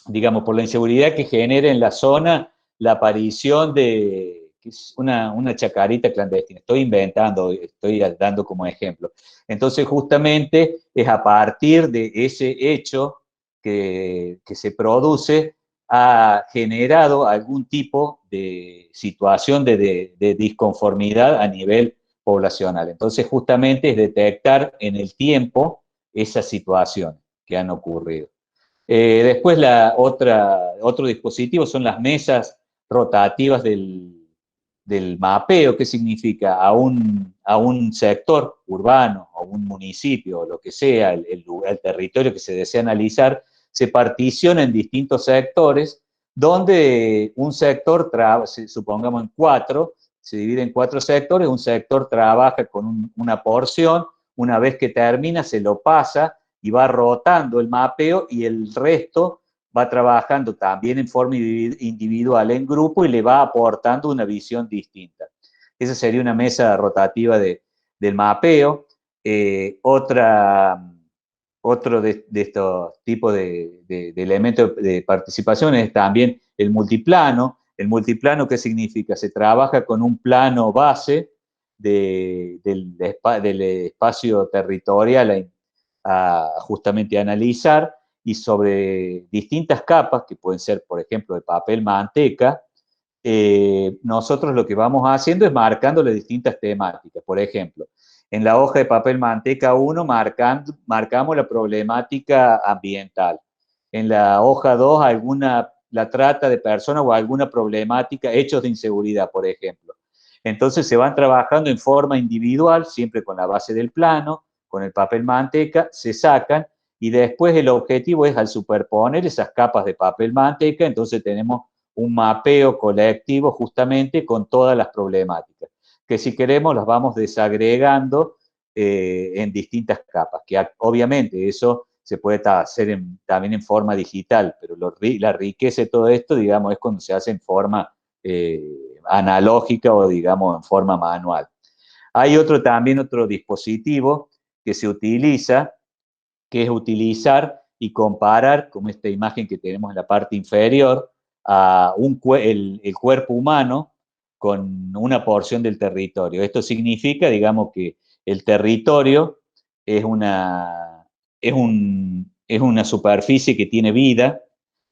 digamos, por la inseguridad que genera en la zona la aparición de que es una chacarita clandestina. Estoy inventando, estoy dando como ejemplo. Entonces, justamente es a partir de ese hecho que se produce, ha generado algún tipo de situación de disconformidad a nivel poblacional. Entonces, justamente es detectar en el tiempo esas situaciones que han ocurrido. Después otro dispositivo son las mesas rotativas del mapeo. ¿Qué significa? A un sector urbano, o un municipio, o lo que sea, el territorio que se desea analizar, se particiona en distintos sectores, donde un sector, supongamos en 4, se divide en 4 sectores, un sector trabaja con una porción, una vez que termina se lo pasa y va rotando el mapeo, y el resto va trabajando también en forma individual, en grupo, y le va aportando una visión distinta. Esa sería una mesa rotativa del mapeo. Otro de estos tipos de elementos de participación es también el multiplano. El multiplano, ¿qué significa? Se trabaja con un plano base del espacio territorial justamente a analizar, y sobre distintas capas, que pueden ser, por ejemplo, de papel manteca, nosotros lo que vamos haciendo es marcando las distintas temáticas. Por ejemplo, en la hoja de papel manteca 1 marcamos la problemática ambiental. En la hoja 2 la trata de personas o alguna problemática, hechos de inseguridad, por ejemplo. Entonces se van trabajando en forma individual, siempre con la base del plano, con el papel manteca, se sacan, y después el objetivo es, al superponer esas capas de papel manteca, entonces tenemos un mapeo colectivo justamente con todas las problemáticas, que si queremos las vamos desagregando en distintas capas, que obviamente eso se puede hacer también en forma digital, pero la riqueza de todo esto, digamos, es cuando se hace en forma analógica, o digamos en forma manual. Hay también otro dispositivo que se utiliza, que es utilizar y comparar, como esta imagen que tenemos en la parte inferior, a el cuerpo humano con una porción del territorio. Esto significa, digamos, que el territorio es una superficie que tiene vida,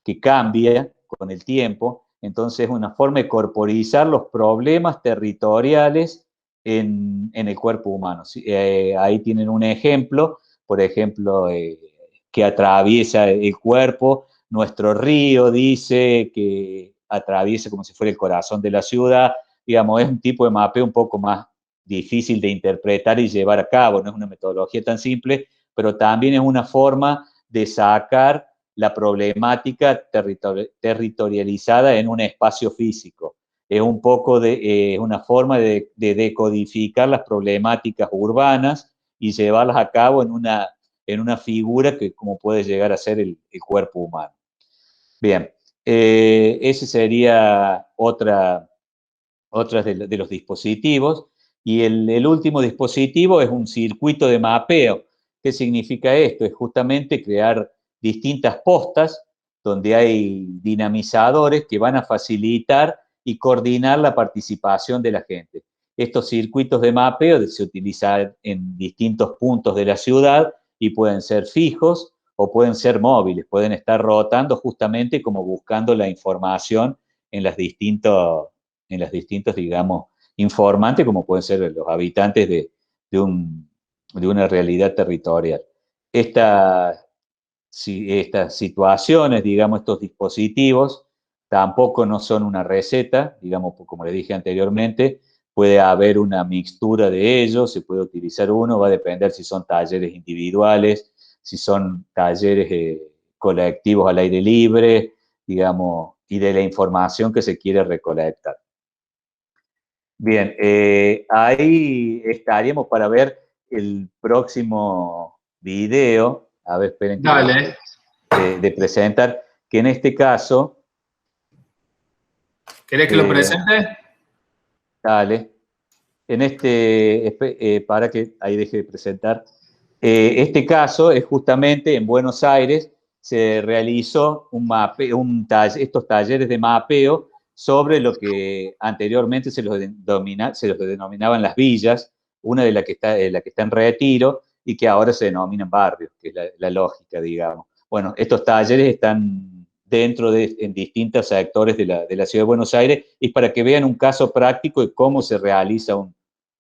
que cambia con el tiempo. Entonces es una forma de corporizar los problemas territoriales en el cuerpo humano. Ahí tienen un ejemplo, por ejemplo, que atraviesa el cuerpo. Nuestro río dice que atraviesa como si fuera el corazón de la ciudad. Digamos, es un tipo de mapeo un poco más difícil de interpretar y llevar a cabo, no es una metodología tan simple, pero también es una forma de sacar la problemática territorializada en un espacio físico. Es un poco una forma de decodificar las problemáticas urbanas y llevarlas a cabo en una figura que como puede llegar a ser el cuerpo humano. Bien, ese sería otra de los dispositivos. Y el último dispositivo es un circuito de mapeo. ¿Qué significa esto? Es justamente crear distintas postas donde hay dinamizadores que van a facilitar y coordinar la participación de la gente. Estos circuitos de mapeo se utilizan en distintos puntos de la ciudad y pueden ser fijos o pueden ser móviles, pueden estar rotando justamente como buscando la información en las distintos, digamos, informantes, como pueden ser los habitantes de una realidad territorial. Estas situaciones, digamos, estos dispositivos, tampoco no son una receta, digamos, como les dije anteriormente, puede haber una mixtura de ellos, se puede utilizar uno, va a depender si son talleres individuales, si son talleres colectivos al aire libre, digamos, y de la información que se quiere recolectar. Bien, ahí estaríamos para ver el próximo video. A ver, esperen que de presentar, que en este caso ¿Querés que lo presente? Dale. Para que ahí deje de presentar. Este caso es justamente en Buenos Aires, se realizó estos talleres de mapeo sobre lo que anteriormente se los denominaban las villas, una de las que está en Retiro y que ahora se denominan barrios, que es la lógica, digamos. Bueno, estos talleres están en distintos sectores de la ciudad de Buenos Aires, y para que vean un caso práctico de cómo se realiza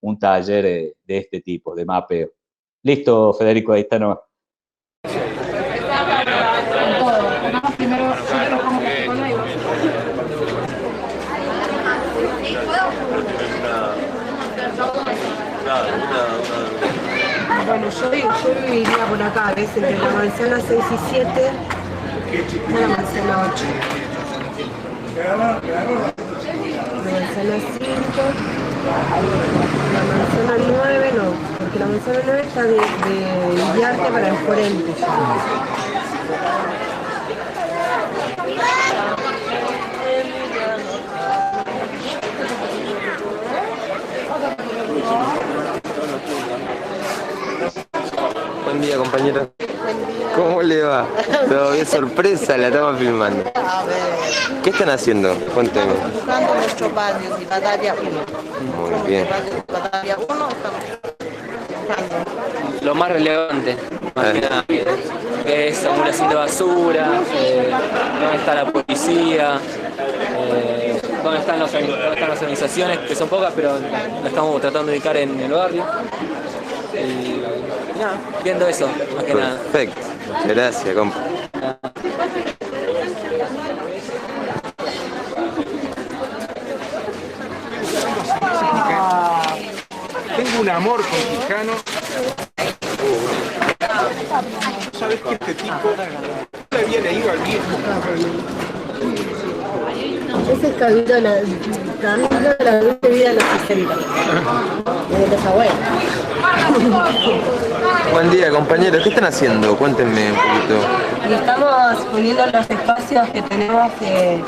un taller de este tipo, de mapeo. Listo, Federico, ahí está nomás. Bueno, yo viviría por acá, ¿ves? Entre la manzana 6 y 7 y la manzana 8. La manzana 5, la manzana 9 no, porque la manzana 9 está de Iriarte para el frente. Buen día, compañero. ¿Cómo le va? Todavía sorpresa, la estamos filmando. A ver. ¿Qué están haciendo? Cuénteme. Buscando nuestros barrios y Batalla 1. Muy bien. Batalla 1 estamos buscando. Lo más relevante, más que nada, que es acumulación de basura, dónde está la policía, dónde están las organizaciones, que son pocas, pero las estamos tratando de ubicar en el barrio. Y nada, viendo eso, más que nada. Perfecto, gracias, compa. Tengo un amor con Quijano. ¿Sabes que este tipo le había leído al viejo? Ese es Cabildo de la dulce vida de los 60. De los abuelos. Buen día, compañeros. ¿Qué están haciendo? Cuéntenme un poquito. Y estamos uniendo los espacios que tenemos de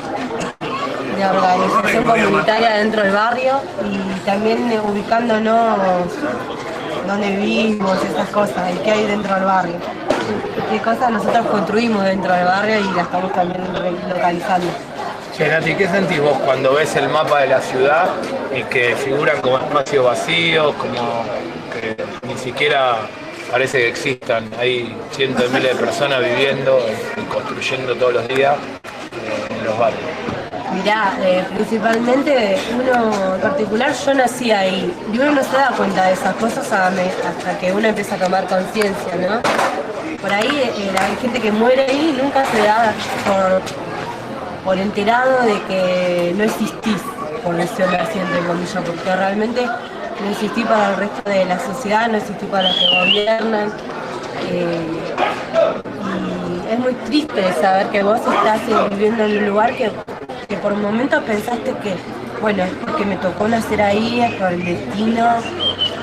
organización comunitaria dentro del barrio y también ubicándonos donde vivimos, esas cosas, y qué hay dentro del barrio. Qué cosas nosotros construimos dentro del barrio y las estamos también localizando. Che, Nati, ¿qué sentís vos cuando ves el mapa de la ciudad y que figuran como espacios vacíos, como que ni siquiera parece que existan? Hay cientos de miles de personas viviendo y construyendo todos los días en los barrios. Mirá, principalmente uno en particular, yo nací ahí y uno no se da cuenta de esas cosas hasta que uno empieza a tomar conciencia, ¿no? Por ahí hay gente que muere ahí y nunca se da por enterado de que no existís, por decirlo así entre comillas, porque realmente no existís para el resto de la sociedad, no existís para los que gobiernan. Y es muy triste saber que vos estás viviendo en un lugar que por momentos pensaste que, bueno, es porque me tocó nacer ahí, es por el destino,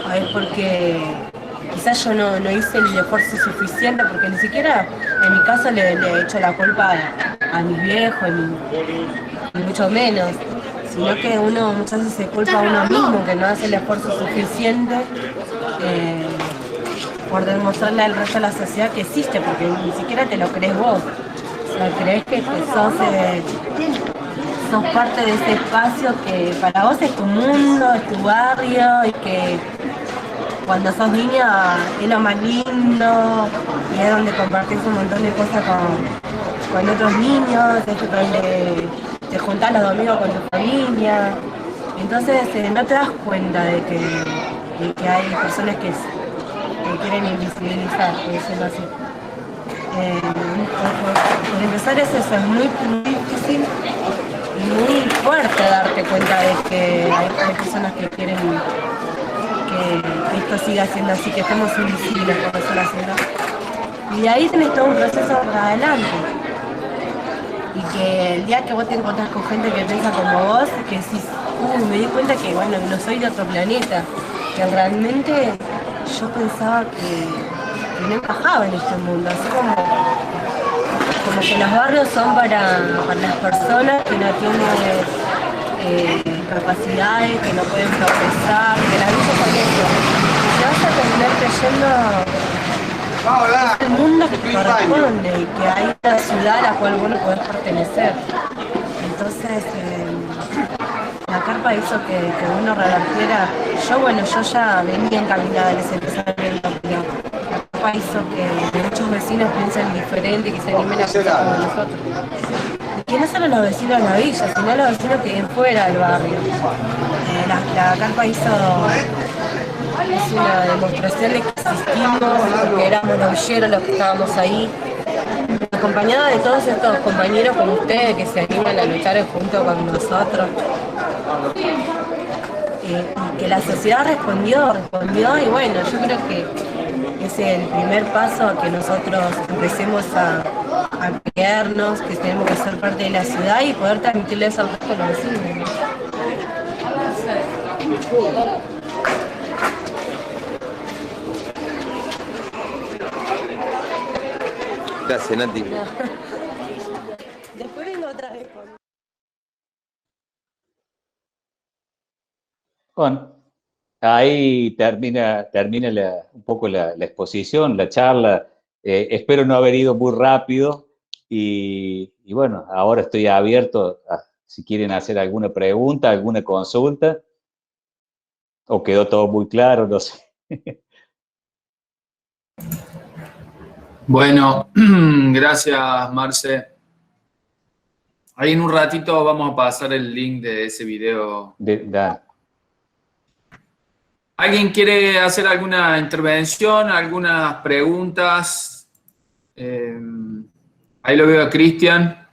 o es porque quizás yo no hice el esfuerzo suficiente, porque ni siquiera en mi caso le he hecho la culpa a mis viejos, ni mucho menos, sino que uno muchas veces se culpa a uno mismo, que no hace el esfuerzo suficiente por demostrarle al resto de la sociedad que existe, porque ni siquiera te lo crees vos. O sea, crees que sos parte de ese espacio que para vos es tu mundo, es tu barrio, y que cuando sos niña es lo más lindo y es donde compartís un montón de cosas con otros niños, es donde te juntás los domingos con tu familia. Entonces no te das cuenta de que hay personas que quieren invisibilizar, por decirlo así. Por empezar es eso, es muy difícil y muy fuerte darte cuenta de que hay personas que quieren que esto siga siendo así, que estemos invisibles, por decirlo así, ¿no? Y de ahí tenés todo un proceso para adelante. Y que el día que vos te encontrás con gente que piensa como vos, que decís, me di cuenta que bueno, no soy de otro planeta, que realmente yo pensaba que no encajaba en este mundo, así como que los barrios son para las personas que no tienen capacidades, que no pueden progresar, que la villa con eso. Te vas a terminar creyendo el mundo que te corresponde y que hay una ciudad a la cual vos no podés pertenecer. Entonces, la carpa hizo que uno revertiera. Yo ya venía encaminada en ese pensamiento, pero la carpa hizo que muchos vecinos piensen diferente y que se animen a pensar como nosotros. Y que no solo los vecinos de la villa, sino los vecinos que viven fuera del barrio. La carpa hizo una demostración de que existimos, que éramos los villeros los que estábamos ahí, acompañada de todos estos compañeros como ustedes que se animan a luchar junto con nosotros. Y que la sociedad respondió y bueno, yo creo que ese es el primer paso a que nosotros empecemos a creernos que tenemos que ser parte de la ciudad y poder transmitirle eso al resto de los vecinos. Gracias, Nati. Después vengo otra vez con... Bueno, ahí termina un poco la exposición, la charla. Espero no haber ido muy rápido y bueno, ahora estoy abierto a si quieren hacer alguna pregunta, alguna consulta, o quedó todo muy claro, no sé. Bueno, gracias, Marce. Ahí en un ratito vamos a pasar el link de ese video. ¿Alguien quiere hacer alguna intervención, algunas preguntas? Ahí lo veo a Cristian,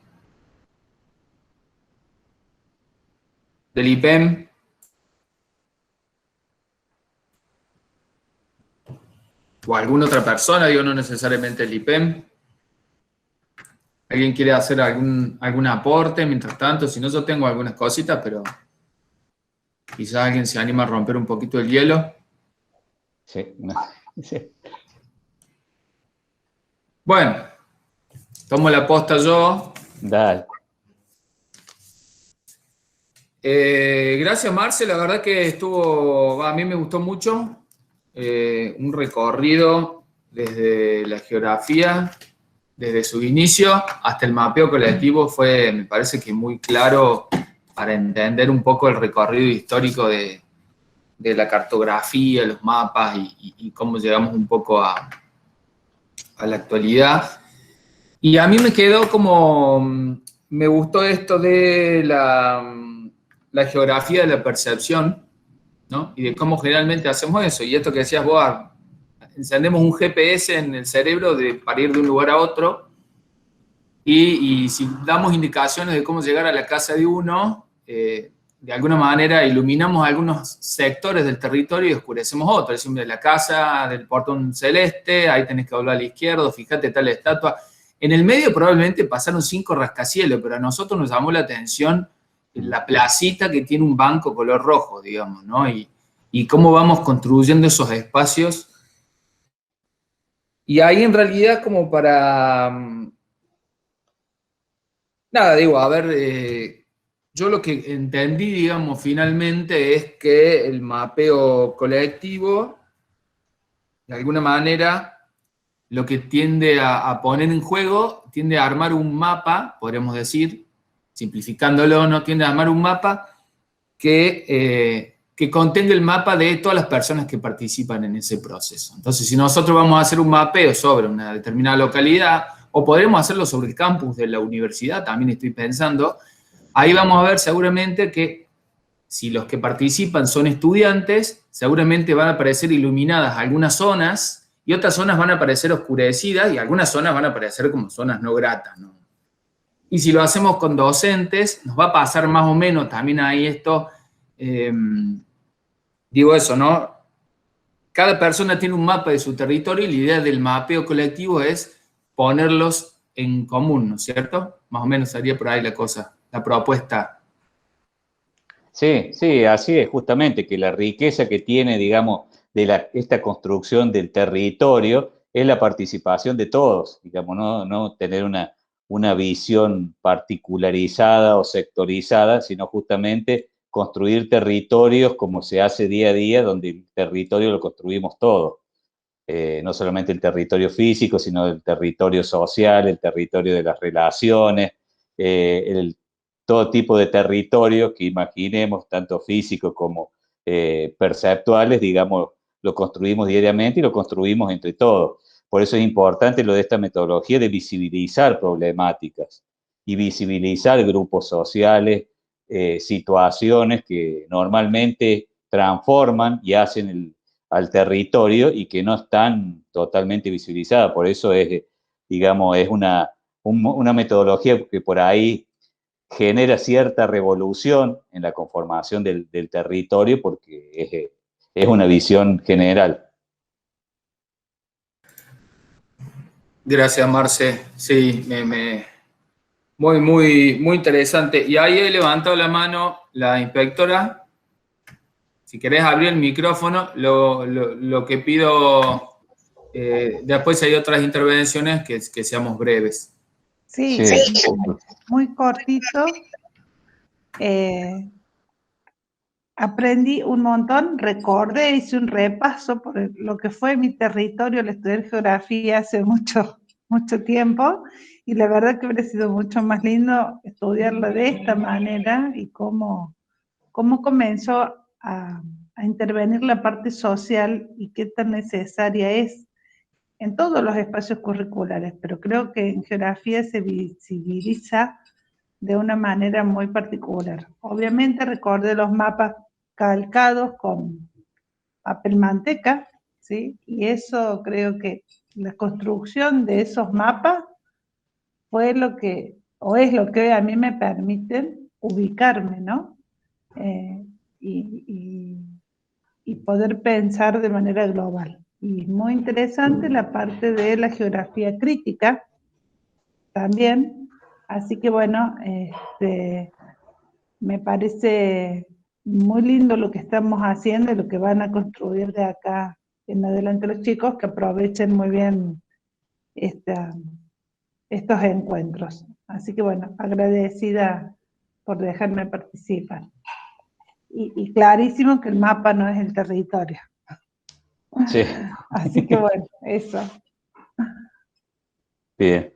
del IPEM. O alguna otra persona, digo, no necesariamente el IPEM. ¿Alguien quiere hacer algún aporte mientras tanto? Si no, yo tengo algunas cositas, pero quizás alguien se anima a romper un poquito el hielo. Sí. Sí. Bueno, tomo la posta yo. Dale. Gracias, Marce. La verdad que a mí me gustó mucho. Un recorrido desde la geografía, desde su inicio hasta el mapeo colectivo fue, me parece que muy claro para entender un poco el recorrido histórico de la cartografía, los mapas y cómo llegamos un poco a la actualidad. Y a mí me quedó me gustó esto de la geografía de la percepción, ¿no? Y de cómo generalmente hacemos eso. Y esto que decías vos, encendemos un GPS en el cerebro para ir de un lugar a otro y si damos indicaciones de cómo llegar a la casa de uno, de alguna manera iluminamos algunos sectores del territorio y oscurecemos otros. Decimos, la casa del portón celeste, ahí tenés que doblar a la izquierda, fíjate tal estatua. En el medio probablemente pasaron 5 rascacielos, pero a nosotros nos llamó la atención la placita que tiene un banco color rojo, digamos, ¿no? Y cómo vamos construyendo esos espacios. Y ahí en realidad como para... Nada, digo, a ver, yo lo que entendí, digamos, finalmente es que el mapeo colectivo, de alguna manera, lo que tiende a poner en juego, tiende a armar un mapa, podríamos decir, simplificándolo, no tiende a armar un mapa que contenga el mapa de todas las personas que participan en ese proceso. Entonces, si nosotros vamos a hacer un mapeo sobre una determinada localidad, o podremos hacerlo sobre el campus de la universidad, también estoy pensando, ahí vamos a ver seguramente que si los que participan son estudiantes, seguramente van a aparecer iluminadas algunas zonas y otras zonas van a aparecer oscurecidas y algunas zonas van a aparecer como zonas no gratas, ¿no? Y si lo hacemos con docentes, nos va a pasar más o menos también ahí esto, digo eso, ¿no? Cada persona tiene un mapa de su territorio y la idea del mapeo colectivo es ponerlos en común, ¿no es cierto? Más o menos sería por ahí la cosa, la propuesta. Sí, sí, así es, justamente, que la riqueza que tiene, digamos, de esta construcción del territorio es la participación de todos, digamos, no tener una visión particularizada o sectorizada, sino justamente construir territorios como se hace día a día, donde el territorio lo construimos todo. No solamente el territorio físico, sino el territorio social, el territorio de las relaciones, todo tipo de territorio que imaginemos, tanto físico como perceptuales, digamos, lo construimos diariamente y lo construimos entre todos. Por eso es importante lo de esta metodología de visibilizar problemáticas y visibilizar grupos sociales, situaciones que normalmente transforman y hacen al territorio y que no están totalmente visibilizadas. Por eso es, digamos, es una metodología que por ahí genera cierta revolución en la conformación del territorio porque es una visión general. Gracias, Marce. Sí, muy interesante. Y ahí he levantado la mano la inspectora. Si querés abrir el micrófono, lo que pido, después hay otras intervenciones que seamos breves. Sí, muy cortito. Aprendí un montón, recordé, hice un repaso por lo que fue mi territorio al estudiar geografía hace mucho tiempo, y la verdad que hubiera sido mucho más lindo estudiarlo de esta manera y cómo comenzó a intervenir la parte social y qué tan necesaria es en todos los espacios curriculares, pero creo que en geografía se visibiliza de una manera muy particular. Obviamente recordé los mapas calcados con papel manteca, ¿sí? Y eso creo que la construcción de esos mapas fue lo que, o es lo que a mí me permiten ubicarme, ¿no? Y poder pensar de manera global. Y muy interesante la parte de la geografía crítica también. Así que bueno, me parece muy lindo lo que estamos haciendo y lo que van a construir de acá en adelante los chicos, que aprovechen muy bien estos encuentros. Así que bueno, agradecida por dejarme participar. Y clarísimo que el mapa no es el territorio. Sí. Así que bueno, eso. Bien.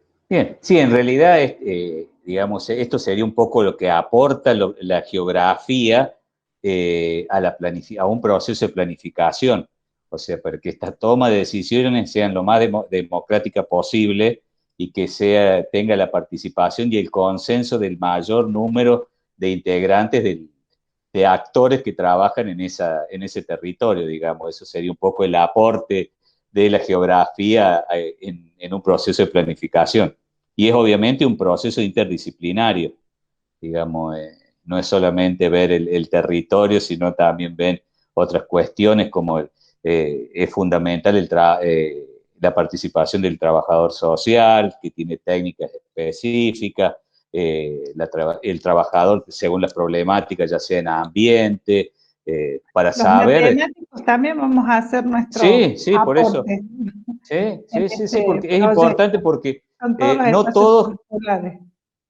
Sí, en realidad, digamos, esto sería un poco lo que aporta la geografía a un proceso de planificación. O sea, para que esta toma de decisiones sean lo más democrática posible y que tenga la participación y el consenso del mayor número de integrantes de actores que trabajan en ese territorio, digamos. Eso sería un poco el aporte de la geografía en un proceso de planificación. Y es obviamente un proceso interdisciplinario, digamos, no es solamente ver el territorio, sino también ver otras cuestiones como es fundamental la participación del trabajador social, que tiene técnicas específicas, el trabajador según las problemáticas, ya sea en ambiente, para saber... Los matemáticos también vamos a hacer nuestro Sí, aporte. por eso. Sí, porque es importante porque no todos...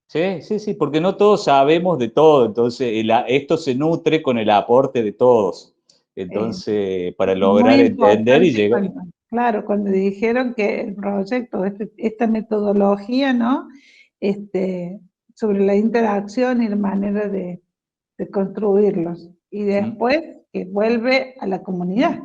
Sí, porque no todos sabemos de todo, entonces esto se nutre con el aporte de todos. Entonces, para lograr entender y llegar... Claro, cuando dijeron que el proyecto, esta metodología, ¿no? Sobre la interacción y la manera de construirlos. Y después que vuelve a la comunidad.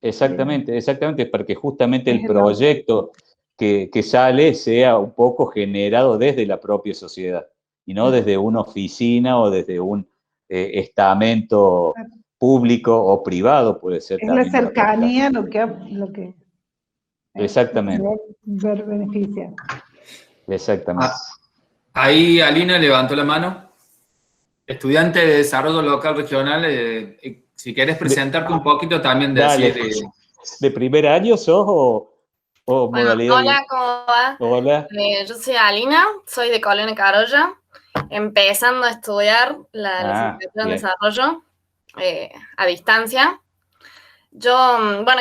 Exactamente, porque justamente el proyecto que sale sea un poco generado desde la propia sociedad y no desde una oficina o desde un estamento público o privado, puede ser. Es también la cercanía lo que exactamente. Ver beneficia. Exactamente. Ahí Alina levantó la mano. Estudiante de Desarrollo Local Regional, si querés presentarte un poquito también Dale. decir... ¿De primer año sos o modalidad? Hola, ¿cómo va? Hola. Yo soy Alina, soy de Colonia Carolla, empezando a estudiar la licenciatura en Desarrollo a distancia. Yo,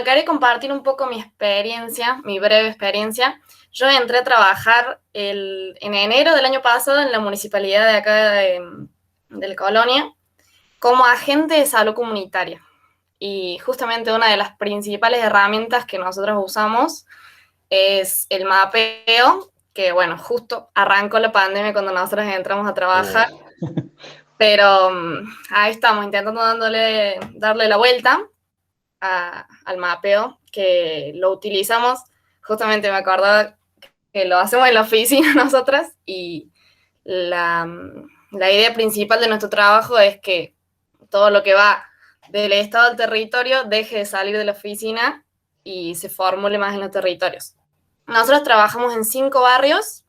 quería compartir un poco mi experiencia, mi breve experiencia. Yo entré a trabajar en enero del año pasado en la municipalidad de acá de la Colonia como agente de salud comunitaria. Y justamente una de las principales herramientas que nosotros usamos es el mapeo, que bueno, justo arrancó la pandemia cuando nosotros entramos a trabajar, pero ahí estamos intentando darle la vuelta al mapeo, que lo utilizamos, justamente me acordaba que lo hacemos en la oficina nosotras, y la idea principal de nuestro trabajo es que todo lo que va del estado al territorio deje de salir de la oficina y se formule más en los territorios. Nosotros trabajamos en 5 barrios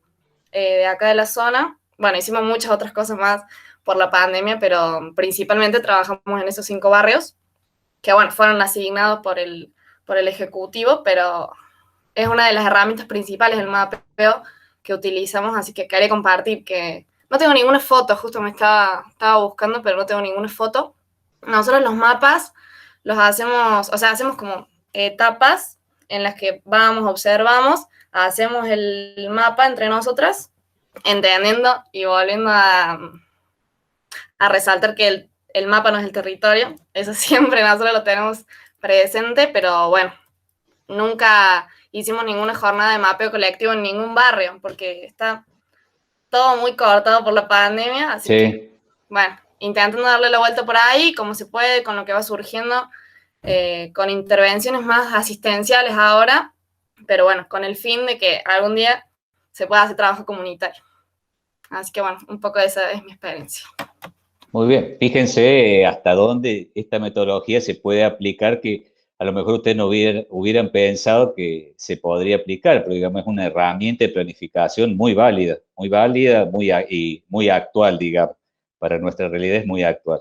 de acá de la zona. Bueno, hicimos muchas otras cosas más por la pandemia, pero principalmente trabajamos en esos 5 barrios, que bueno, fueron asignados por el Ejecutivo, pero es una de las herramientas principales del mapeo que utilizamos, así que quería compartir que no tengo ninguna foto, justo me estaba buscando, pero no tengo ninguna foto. Nosotros los mapas los hacemos, o sea, hacemos como etapas en las que vamos, observamos, hacemos el mapa entre nosotras, entendiendo y volviendo a resaltar que el mapa no es el territorio. Eso siempre nosotros lo tenemos presente, pero bueno, nunca hicimos ninguna jornada de mapeo colectivo en ningún barrio, porque está todo muy cortado por la pandemia, así que, bueno, intentando darle la vuelta por ahí, como se puede, con lo que va surgiendo, con intervenciones más asistenciales ahora, pero bueno, con el fin de que algún día se pueda hacer trabajo comunitario. Así que bueno, un poco de esa es mi experiencia. Muy bien, fíjense hasta dónde esta metodología se puede aplicar, que a lo mejor ustedes no hubieran pensado que se podría aplicar, pero digamos es una herramienta de planificación muy válida, y muy actual, digamos, para nuestra realidad es muy actual.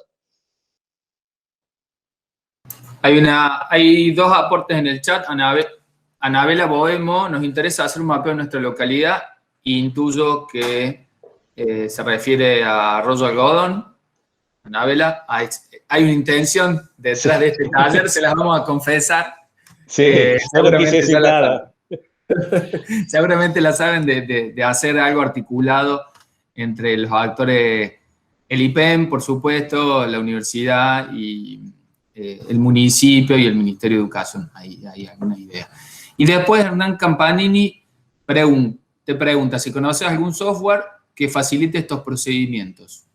Hay 2 aportes en el chat. Anabela Bohemo: nos interesa hacer un mapeo en nuestra localidad. Intuyo que se refiere a Arroyo Algodón. Anabela, hay una intención detrás de este taller, se las vamos a confesar. Sí, no quise decir nada. Seguramente la saben, de hacer algo articulado entre los actores, el IPEM, por supuesto, la universidad y el municipio y el Ministerio de Educación. Hay alguna idea. Y después Hernán Campanini te pregunta si conoces algún software que facilite estos procedimientos.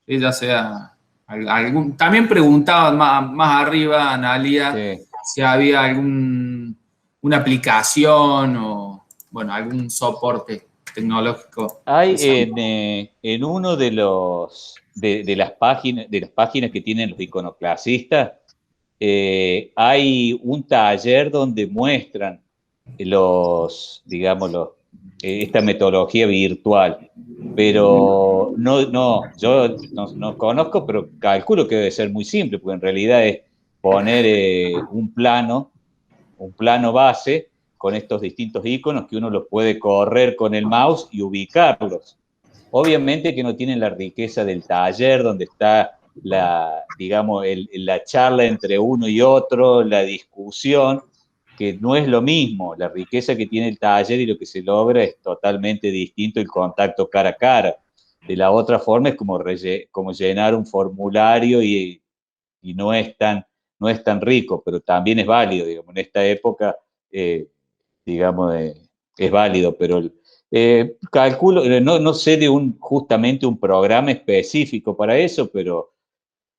Ya sea también preguntaba más arriba, Analia, si había una aplicación o, bueno, algún soporte tecnológico. Hay en uno de las páginas que tienen los iconoclasistas, hay un taller donde muestran esta metodología virtual, pero yo no conozco, pero calculo que debe ser muy simple, porque en realidad es poner un plano base con estos distintos iconos que uno los puede correr con el mouse y ubicarlos. Obviamente que no tienen la riqueza del taller, donde está la charla entre uno y otro, la discusión, que no es lo mismo. La riqueza que tiene el taller y lo que se logra es totalmente distinto, el contacto cara a cara. De la otra forma es como llenar un formulario y no es tan rico, pero también es válido, digamos, en esta época, es válido, pero calculo, no sé de justamente un programa específico para eso, pero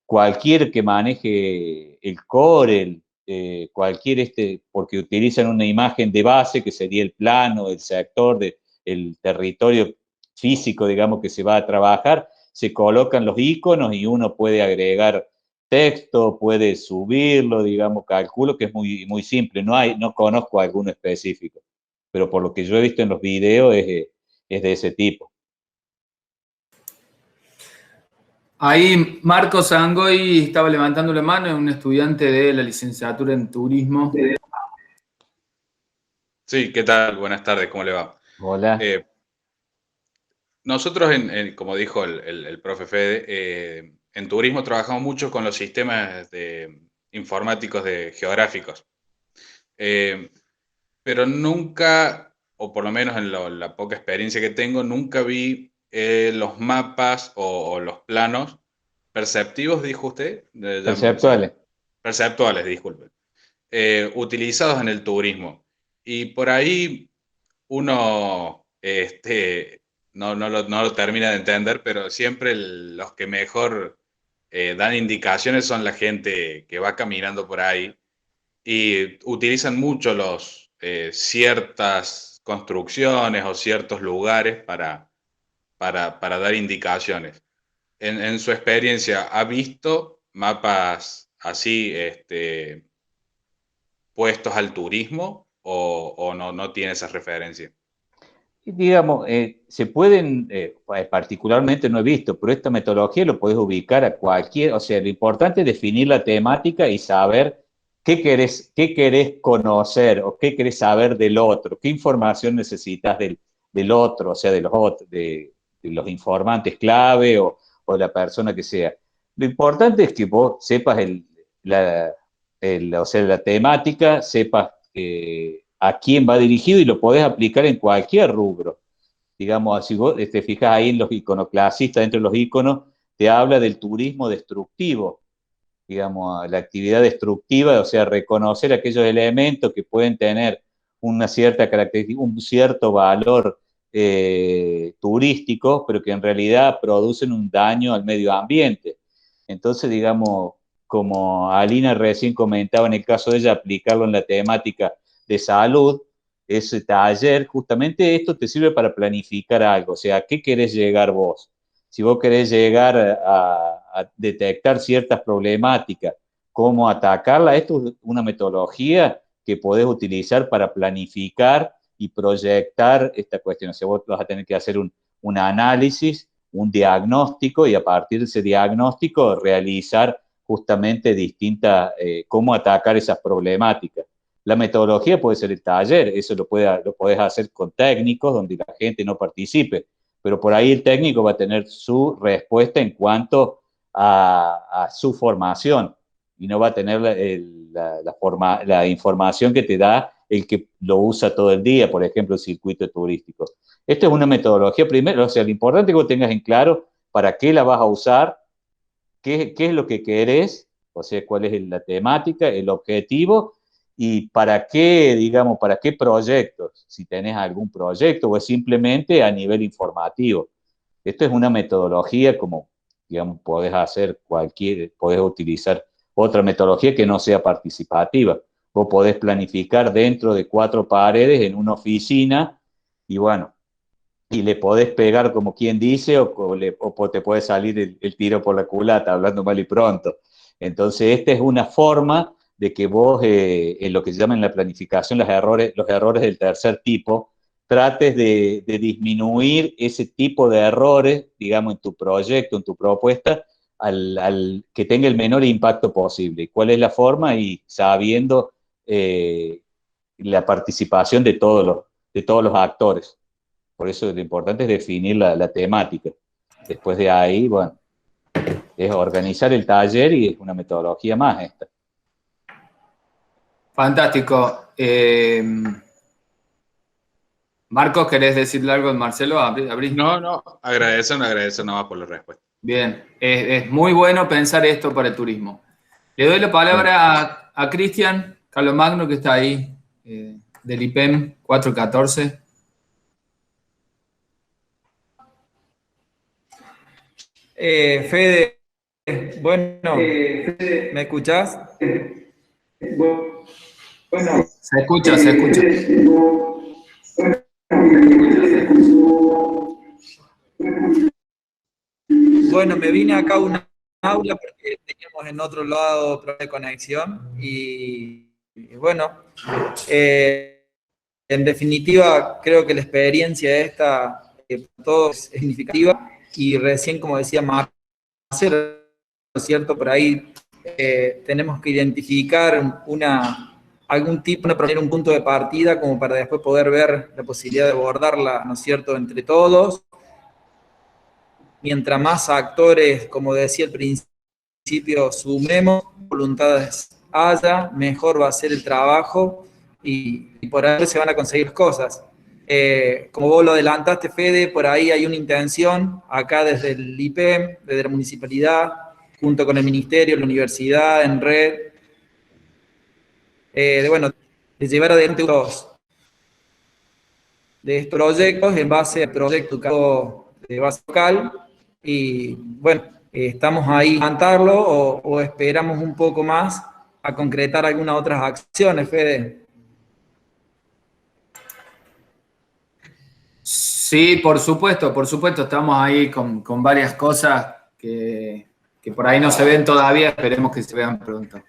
cualquier que maneje el core, porque utilizan una imagen de base que sería el plano, el sector, el territorio físico, digamos, que se va a trabajar, se colocan los iconos y uno puede agregar texto, puede subirlo, digamos, calculo que es muy, muy simple, no conozco alguno específico, pero por lo que yo he visto en los videos es de ese tipo. Ahí Marcos Angoy estaba levantando la mano, es un estudiante de la licenciatura en turismo. Sí, ¿qué tal? Buenas tardes, ¿cómo le va? Hola. Nosotros, como dijo el profe Fede, en turismo trabajamos mucho con los sistemas informáticos geográficos, pero nunca o por lo menos en la poca experiencia que tengo, nunca vi los mapas o los planos perceptivos, dijo usted. Perceptuales. Perceptuales, disculpe. Utilizados en el turismo. Y por ahí uno no lo termina de entender, pero siempre los que mejor dan indicaciones son la gente que va caminando por ahí y utilizan mucho ciertas construcciones o ciertos lugares para dar indicaciones. En su experiencia, ¿ha visto mapas así puestos al turismo o no tiene esa referencia? Digamos, se pueden, particularmente no he visto, pero esta metodología lo puedes ubicar a cualquier, o sea, lo importante es definir la temática y saber qué querés conocer o qué querés saber del otro, qué información necesitas del otro, o sea, de los informantes clave o la persona que sea. Lo importante es que vos sepas la temática, sepas a quién va dirigido y lo podés aplicar en cualquier rubro. Digamos, si vos te fijas ahí en los iconoclasistas, dentro de los iconos, te habla del turismo destructivo, digamos, la actividad destructiva, o sea, reconocer aquellos elementos que pueden tener una cierta característica, un cierto valor turístico, pero que en realidad producen un daño al medio ambiente. Entonces, digamos, como Alina recién comentaba en el caso de ella, aplicarlo en la temática de salud, ese taller, justamente esto te sirve para planificar algo, o sea, ¿a qué querés llegar vos? Si vos querés llegar a detectar ciertas problemáticas, cómo atacarla, esto es una metodología que podés utilizar para planificar y proyectar esta cuestión. O sea, vos vas a tener que hacer un análisis, un diagnóstico, y a partir de ese diagnóstico realizar justamente cómo atacar esas problemáticas. La metodología puede ser el taller, eso lo podés hacer con técnicos donde la gente no participe, pero por ahí el técnico va a tener su respuesta en cuanto a su formación y no va a tener la información que te da el que lo usa todo el día, por ejemplo, el circuito turístico. Esto es una metodología primero, o sea, lo importante es que vos tengas en claro para qué la vas a usar, qué es lo que querés, o sea, cuál es la temática, el objetivo, y para qué, digamos, para qué proyectos, si tenés algún proyecto o es simplemente a nivel informativo. Esto es una metodología como, digamos, podés utilizar otra metodología que no sea participativa. Vos podés planificar dentro de 4 paredes en una oficina y bueno, y le podés pegar como quien dice o te puede salir el tiro por la culata, hablando mal y pronto. Entonces, esta es una forma de que vos, en lo que se llama en la planificación los errores del tercer tipo, trates de disminuir ese tipo de errores, digamos, en tu proyecto, en tu propuesta, al que tenga el menor impacto posible. ¿Cuál es la forma? Y sabiendo la participación de todos los actores. Por eso lo importante es definir la temática. Después de ahí, bueno, es organizar el taller y es una metodología más esta. Fantástico. Marcos, ¿querés decirle algo a Marcelo? ¿Abrís? No, agradecer nada más por la respuesta. Bien, es muy bueno pensar esto para el turismo. Le doy la palabra a Cristian Carlomagno, que está ahí, del IPEM 414. Fede, bueno, ¿me escuchás? Bueno, se escucha. Bueno, me vine acá a una aula porque teníamos en otro lado problema de conexión y bueno, en definitiva creo que la experiencia esta para todos es significativa y recién, como decía Marcelo, ¿no es cierto? Por ahí tenemos que identificar poner un punto de partida como para después poder ver la posibilidad de abordarla, ¿no es cierto?, entre todos. Mientras más actores, como decía al principio, sumemos, voluntades haya, mejor va a ser el trabajo y por ahí se van a conseguir cosas. Como vos lo adelantaste, Fede, por ahí hay una intención acá desde el IPEM, desde la municipalidad, junto con el ministerio, la universidad, en red, de llevar adelante de estos proyectos en base al proyecto de base local. Y bueno, estamos ahí a levantarlo o esperamos un poco más a concretar algunas otras acciones, Fede. Sí, por supuesto, estamos ahí con varias cosas que por ahí no se ven todavía, esperemos que se vean pronto.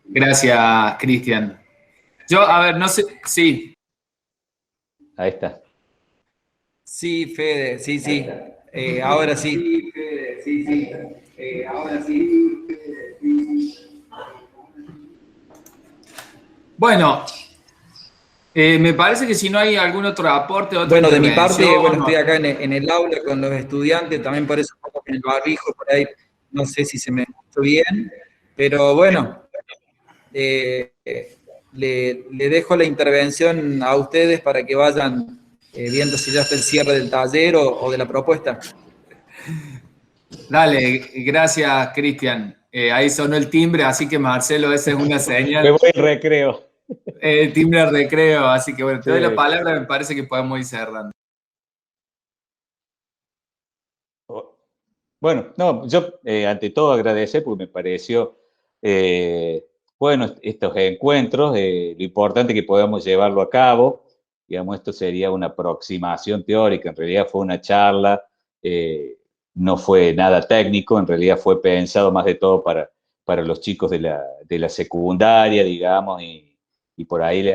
Gracias, Cristian. Yo, a ver, no sé, sí. Ahí está. Sí, Fede, sí. Ahora sí. Bueno, me parece que si no hay algún otro aporte, Bueno, de mi parte, estoy acá en el aula con los estudiantes, también por eso en el barbijo, por ahí, no sé si se me escuchó bien, pero bueno, le dejo la intervención a ustedes para que vayan viendo si ya está el cierre del taller o de la propuesta. Dale, gracias, Cristian. Ahí sonó el timbre, así que Marcelo, esa es una señal. Me voy al recreo. El timbre de recreo, así que bueno, te doy Sí. la palabra, me parece que podemos ir cerrando. Bueno, no, yo ante todo agradecer porque me pareció, bueno, estos encuentros, lo importante que podamos llevarlo a cabo. Digamos, esto sería una aproximación teórica, en realidad fue una charla, no fue nada técnico, en realidad fue pensado más de todo para los chicos de la secundaria, digamos, y por ahí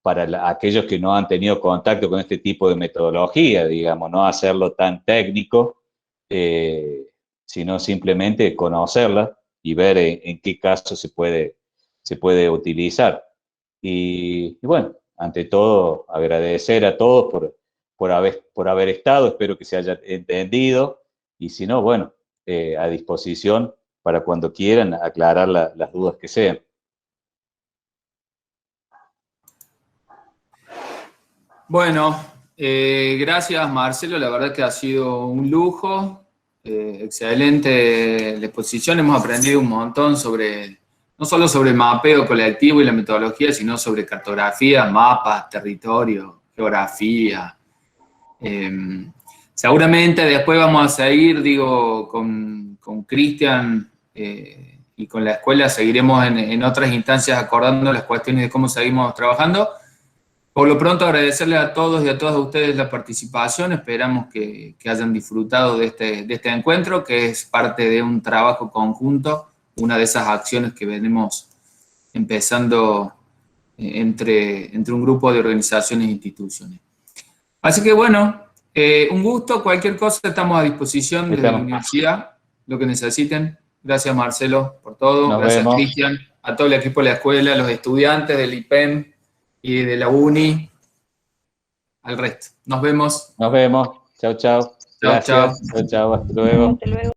para aquellos que no han tenido contacto con este tipo de metodología, digamos, no hacerlo tan técnico, sino simplemente conocerla y ver en qué caso se puede utilizar. Y bueno, ante todo, agradecer a todos por haber estado, espero que se haya entendido, y si no, bueno, a disposición para cuando quieran aclarar las dudas que sean. Bueno, gracias, Marcelo, la verdad que ha sido un lujo. Excelente la exposición, hemos aprendido un montón no solo sobre el mapeo colectivo y la metodología, sino sobre cartografía, mapas, territorio, geografía. Seguramente después vamos a seguir, con Cristian y con la escuela, seguiremos en otras instancias acordando las cuestiones de cómo seguimos trabajando. Por lo pronto, agradecerles a todos y a todas ustedes la participación. Esperamos que hayan disfrutado de este encuentro, que es parte de un trabajo conjunto, una de esas acciones que venimos empezando entre un grupo de organizaciones e instituciones. Así que bueno, un gusto. Cualquier cosa estamos a disposición desde la universidad, lo que necesiten. Gracias, Marcelo, por todo. Gracias, Cristian, a todo el equipo de la escuela, a los estudiantes del IPEM y de la UNI, al resto. Nos vemos. Nos vemos. Chao, chao. Chao, Gracias. chao. Chao, hasta luego. Hasta luego.